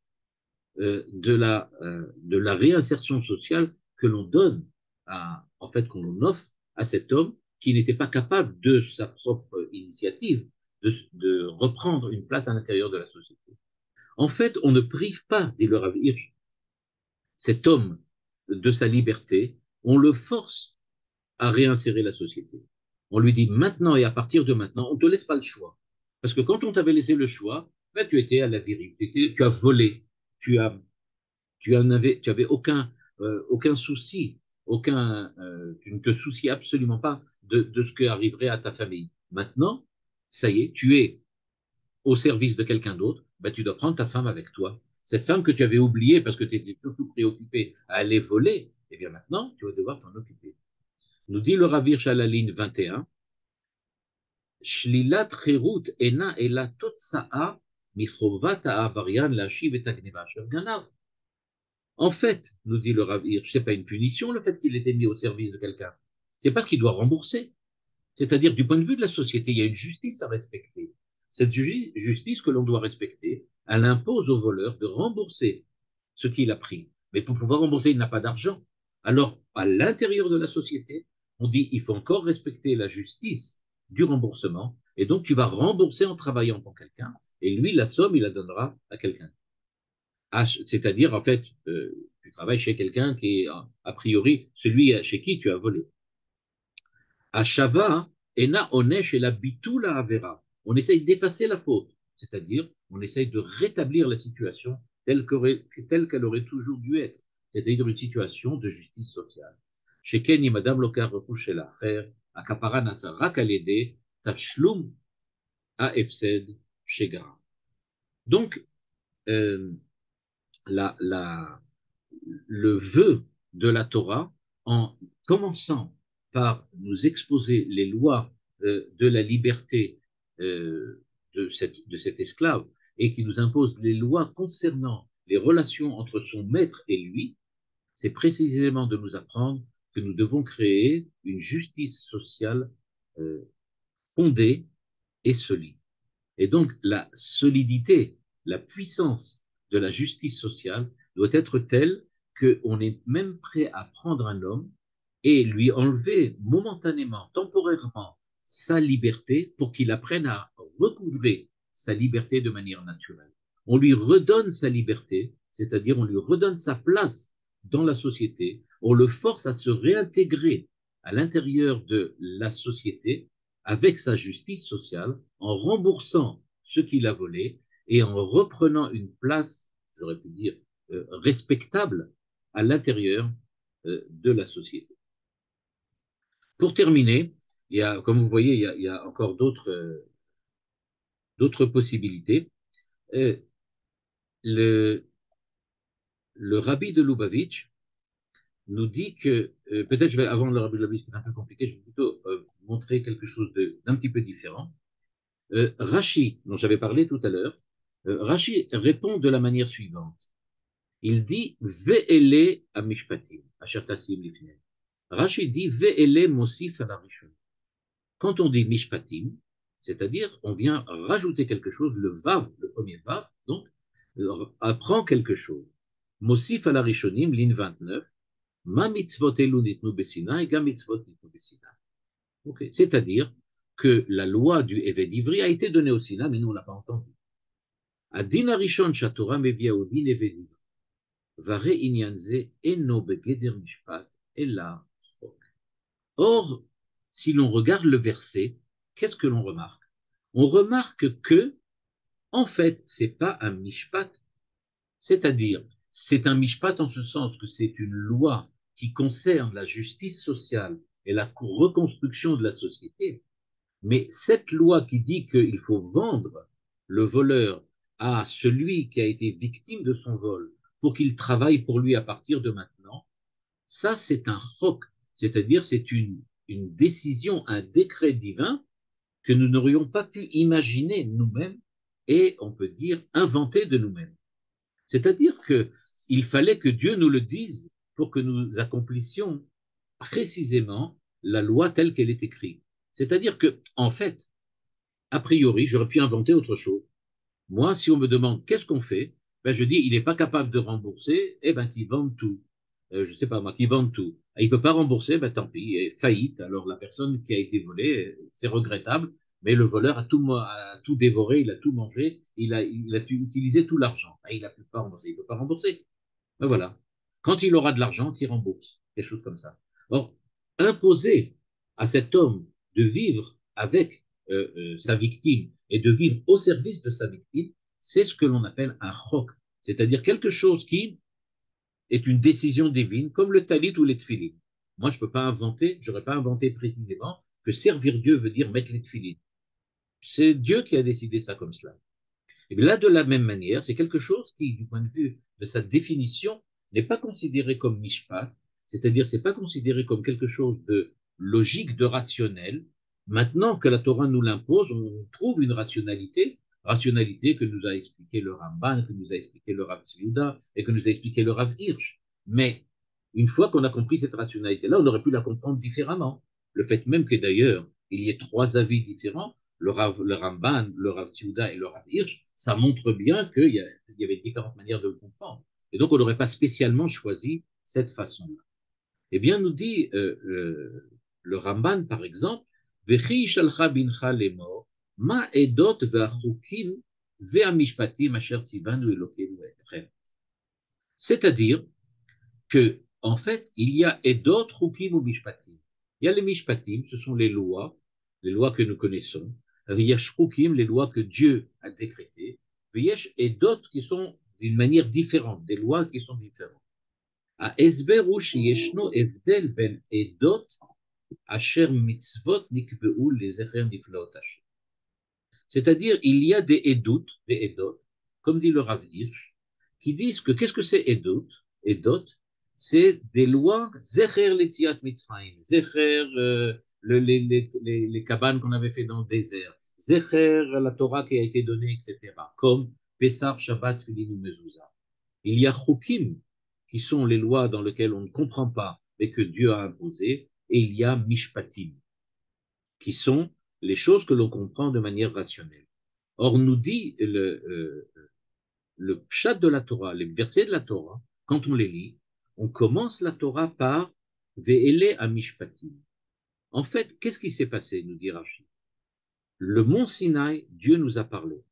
de la réinsertion sociale que l'on donne, en fait, qu'on offre à cet homme qui n'était pas capable de sa propre initiative de reprendre une place à l'intérieur de la société. En fait, on ne prive pas, dit le Rav Hirsch, cet homme de sa liberté, on le force à réinsérer la société. On lui dit maintenant et à partir de maintenant, on ne te laisse pas le choix. Parce que quand on t'avait laissé le choix, ben, tu étais à la dérive, tu as volé, tu as, tu avais aucun souci, tu ne te soucies absolument pas de ce qui arriverait à ta famille. Maintenant, ça y est, tu es au service de quelqu'un d'autre, ben, tu dois prendre ta femme avec toi. Cette femme que tu avais oubliée parce que tu étais surtout préoccupé à aller voler, eh bien maintenant, tu vas devoir t'en occuper. Nous dit le Rav Hirsch à la ligne 21, Shlilat chirut ena ela totsa'a michovat ha'avarian lashiv et hagneva asher ganav. En fait, nous dit le Rav Hirsch, c'est pas une punition le fait qu'il ait été mis au service de quelqu'un. C'est parce qu'il doit rembourser. C'est-à-dire, du point de vue de la société, il y a une justice à respecter. Cette justice que l'on doit respecter, elle impose au voleur de rembourser ce qu'il a pris. Mais pour pouvoir rembourser, il n'a pas d'argent. Alors, à l'intérieur de la société, on dit il faut encore respecter la justice du remboursement, et donc tu vas rembourser en travaillant pour quelqu'un, et lui, la somme, il la donnera à quelqu'un. C'est-à-dire, en fait, tu travailles chez quelqu'un qui est, a priori, celui chez qui tu as volé. Ashava ena onesh et la bitula avera. On essaye d'effacer la faute, c'est-à-dire on essaye de rétablir la situation telle qu'elle aurait toujours dû être, c'est-à-dire une situation de justice sociale. Chez Kenny, Madame Lokar recouche la frère, akapara nasa rakalede, tachlum afsed shegara. Donc, euh, la, la, le vœu de la Torah, en commençant par nous exposer les lois de la liberté de cet esclave et qui nous impose les lois concernant les relations entre son maître et lui, c'est précisément de nous apprendre que nous devons créer une justice sociale euh, fondée et solide. Et donc la solidité, la puissance de la justice sociale doit être telle qu'on est même prêt à prendre un homme et lui enlever momentanément, temporairement, sa liberté pour qu'il apprenne à recouvrer sa liberté de manière naturelle. On lui redonne sa liberté, c'est-à-dire on lui redonne sa place dans la société, on le force à se réintégrer à l'intérieur de la société avec sa justice sociale, en remboursant ce qu'il a volé et en reprenant une place, j'aurais pu dire, respectable à l'intérieur de la société. Pour terminer, comme vous voyez, il y a encore d'autres possibilités. Euh, le, le rabbi de Lubavitch nous dit que, peut-être avant le rabbi de Lubavitch, c'est un peu compliqué, je vais plutôt montrer quelque chose d'un petit peu différent. Rashi, dont j'avais parlé tout à l'heure, Rashi répond de la manière suivante. Il dit Ve'ele amishpatim, asher tasim lifnei. Rashi dit Ve'ele mosif alarishon. Quand on dit mishpatim, c'est-à-dire on vient rajouter quelque chose, le vav, le premier vav, donc apprend quelque chose. Mosif alarishonim, ligne 29, ma mitzvot elu nitnu besina, ga mitzvot nitnu besina. Okay. C'est-à-dire que la loi du Eved Ivri a été donnée au Sina, mais nous, on ne l'a pas entendu. הדין הראשון שהתורה מביאה הוא דין הווה דברי, והרי עניין זה אינו בגדר משפט, אלא חוק. Or, si l'on regarde le verset, qu'est-ce que l'on remarque? On remarque que, en fait, c'est pas un mishpat, c'est-à-dire, c'est un mishpat en ce sens que c'est une loi qui concerne la justice sociale et la reconstruction de la société, mais cette loi qui dit qu'il faut vendre le voleur à celui qui a été victime de son vol pour qu'il travaille pour lui à partir de maintenant, ça c'est un chok, c'est-à-dire c'est une décision, un décret divin que nous n'aurions pas pu imaginer nous-mêmes et on peut dire inventer de nous-mêmes. C'est-à-dire qu'il fallait que Dieu nous le dise pour que nous accomplissions précisément la loi telle qu'elle est écrite. C'est-à-dire que, en fait, a priori, j'aurais pu inventer autre chose. Moi, si on me demande qu'est-ce qu'on fait, ben je dis il n'est pas capable de rembourser, eh ben qu'il vende tout. Je ne sais pas moi, qu'il vende tout. Il ne peut pas rembourser, ben tant pis, faillite. Alors la personne qui a été volée, c'est regrettable, mais le voleur a tout dévoré, il a tout mangé, il a utilisé tout l'argent. Ben, il ne peut pas rembourser, il ne peut pas rembourser. Ben voilà. Quand il aura de l'argent, il rembourse. Des choses comme ça. Or, imposer à cet homme de vivre avec sa victime et de vivre au service de sa victime, c'est ce que l'on appelle un chok, c'est-à-dire quelque chose qui est une décision divine, comme le talit ou les tfilines. Moi, je peux pas inventer, j'aurais pas inventé précisément que servir Dieu veut dire mettre les tfilines. C'est Dieu qui a décidé ça comme cela. Et bien là, de la même manière, c'est quelque chose qui, du point de vue de sa définition, n'est pas considéré comme mishpat, c'est-à-dire c'est pas considéré comme quelque chose de logique, de rationnel. Maintenant que la Torah nous l'impose, on trouve une rationalité, rationalité que nous a expliqué le Ramban, que nous a expliqué le Rav Tzviuda et que nous a expliqué le Rav Hirsch. Mais une fois qu'on a compris cette rationalité-là, on aurait pu la comprendre différemment. Le fait même que d'ailleurs, il y ait trois avis différents, le Ramban, le Rav Tzviuda et le Rav Hirsch, ça montre bien qu'il y avait différentes manières de le comprendre. Et donc, on n'aurait pas spécialement choisi cette façon-là. Eh bien, nous dit le Ramban, par exemple, Vechi shalcha bincha lemor, ma edot ve'achukim ve'amishpatim asher tzivanu Elokeinu etrem. C'est-à-dire que, en fait, il y a edot, chukim ou mishpatim. Il y a les mishpatim, ce sont les lois que nous connaissons. Il y a shrukim, les lois que Dieu a décrétées. Et d'autres qui sont d'une manière différente, des lois qui sont différentes. ההסבר הוא שישנו הבדל בין עדות אשר מצוות נקבעו לזכר נפלאות השם. C'est-à-dire, il y a des edot, comme dit le Rav Hirsch, qui disent que qu'est-ce que c'est edot? Edot, c'est des lois zecher l'etiat mitzrayim, zecher les cabanes qu'on avait fait dans le désert, zecher la Torah qui a été donnée, etc. Comme Pessah, Shabbat, Filin ou Mezuzah. Il y a chukim, qui sont les lois dans lesquelles on ne comprend pas, mais que Dieu a imposées, et il y a mishpatim, qui sont les choses que l'on comprend de manière rationnelle. Or, nous dit le pshat de la Torah, les versets de la Torah, quand on les lit, on commence la Torah par Ve'ele amishpatim. En fait, qu'est-ce qui s'est passé, nous dit Rashi? Le mont Sinaï, Dieu nous a parlé.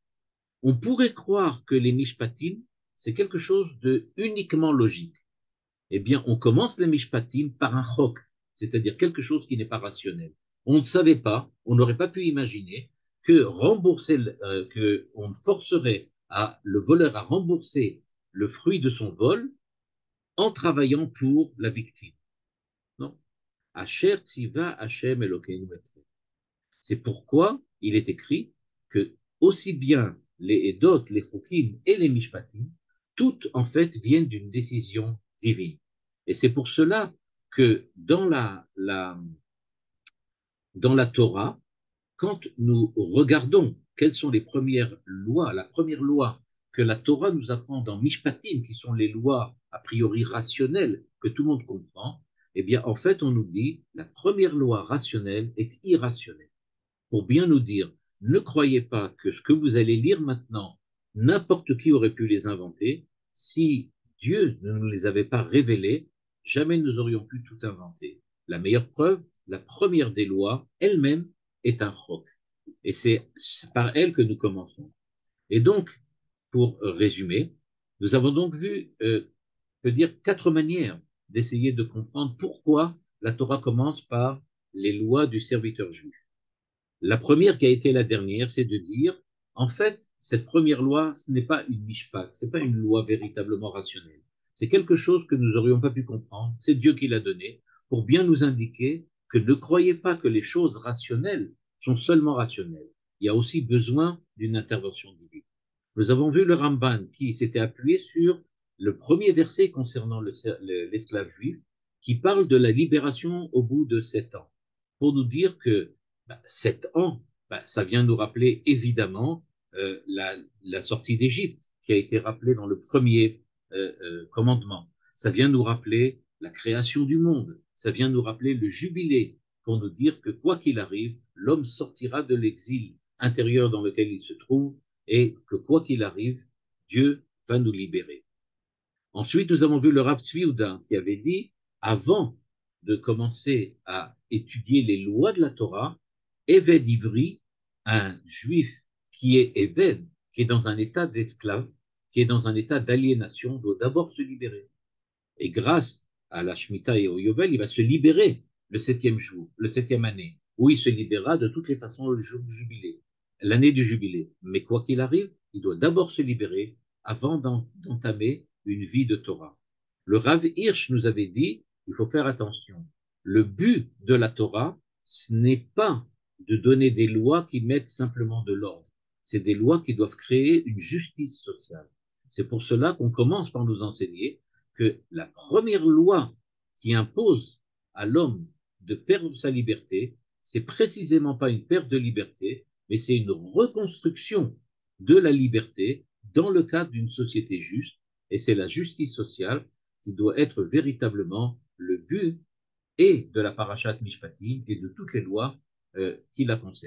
On pourrait croire que les mishpatim, c'est quelque chose de uniquement logique. Eh bien, on commence les mishpatim par un chok, c'est-à-dire quelque chose qui n'est pas rationnel. On ne savait pas, on n'aurait pas pu imaginer que que on forcerait le voleur à rembourser le fruit de son vol en travaillant pour la victime. Non. Asher tziva Hashem Elokeinu etrem. C'est pourquoi il est écrit que aussi bien les Edot, les Chukim et les Mishpatim, toutes en fait viennent d'une décision divine. Et c'est pour cela que dans la Torah, quand nous regardons quelles sont les premières lois, la première loi que la Torah nous apprend dans Mishpatim, qui sont les lois a priori rationnelles que tout le monde comprend, eh bien en fait on nous dit la première loi rationnelle est irrationnelle. Pour bien nous dire, ne croyez pas que ce que vous allez lire maintenant, n'importe qui aurait pu les inventer. Si Dieu ne nous les avait pas révélés, jamais nous aurions pu tout inventer. La meilleure preuve, la première des lois, elle-même, est un chok. Et c'est par elle que nous commençons. Et donc, pour résumer, nous avons donc vu, je veux dire, 4 manières d'essayer de comprendre pourquoi la Torah commence par les lois du serviteur juif. La première, qui a été la dernière, c'est de dire, en fait, cette première loi, ce n'est pas une mishpat, ce n'est pas une loi véritablement rationnelle. C'est quelque chose que nous n'aurions pas pu comprendre. C'est Dieu qui l'a donné pour bien nous indiquer que ne croyez pas que les choses rationnelles sont seulement rationnelles. Il y a aussi besoin d'une intervention divine. Nous avons vu le Ramban qui s'était appuyé sur le premier verset concernant l'esclave juif, qui parle de la libération au bout de 7 ans, pour nous dire que 7 ans, ça vient nous rappeler évidemment la sortie d'Égypte, qui a été rappelée dans le premier commandement. Ça vient nous rappeler la création du monde. Ça vient nous rappeler le jubilé, pour nous dire que quoi qu'il arrive, l'homme sortira de l'exil intérieur dans lequel il se trouve et que quoi qu'il arrive, Dieu va nous libérer. Ensuite, nous avons vu le Rav Tzvi Yehuda qui avait dit, avant de commencer à étudier les lois de la Torah, Eved Ivri, un juif qui est Eved, qui est dans un état d'esclave, qui est dans un état d'aliénation, doit d'abord se libérer. Et grâce à la Shemitah et au Yovel, il va se libérer le 7e jour, le 7e année, où il se libérera de toutes les façons le jour du jubilé, l'année du jubilé. Mais quoi qu'il arrive, il doit d'abord se libérer avant d'entamer une vie de Torah. Le Rav Hirsch nous avait dit, il faut faire attention. Le but de la Torah, ce n'est pas de donner des lois qui mettent simplement de l'ordre. C'est des lois qui doivent créer une justice sociale. C'est pour cela qu'on commence par nous enseigner que la première loi qui impose à l'homme de perdre sa liberté, c'est précisément pas une perte de liberté, mais c'est une reconstruction de la liberté dans le cadre d'une société juste, et c'est la justice sociale qui doit être véritablement le but et de la Parashat Mishpatim et de toutes les lois qui la concernent.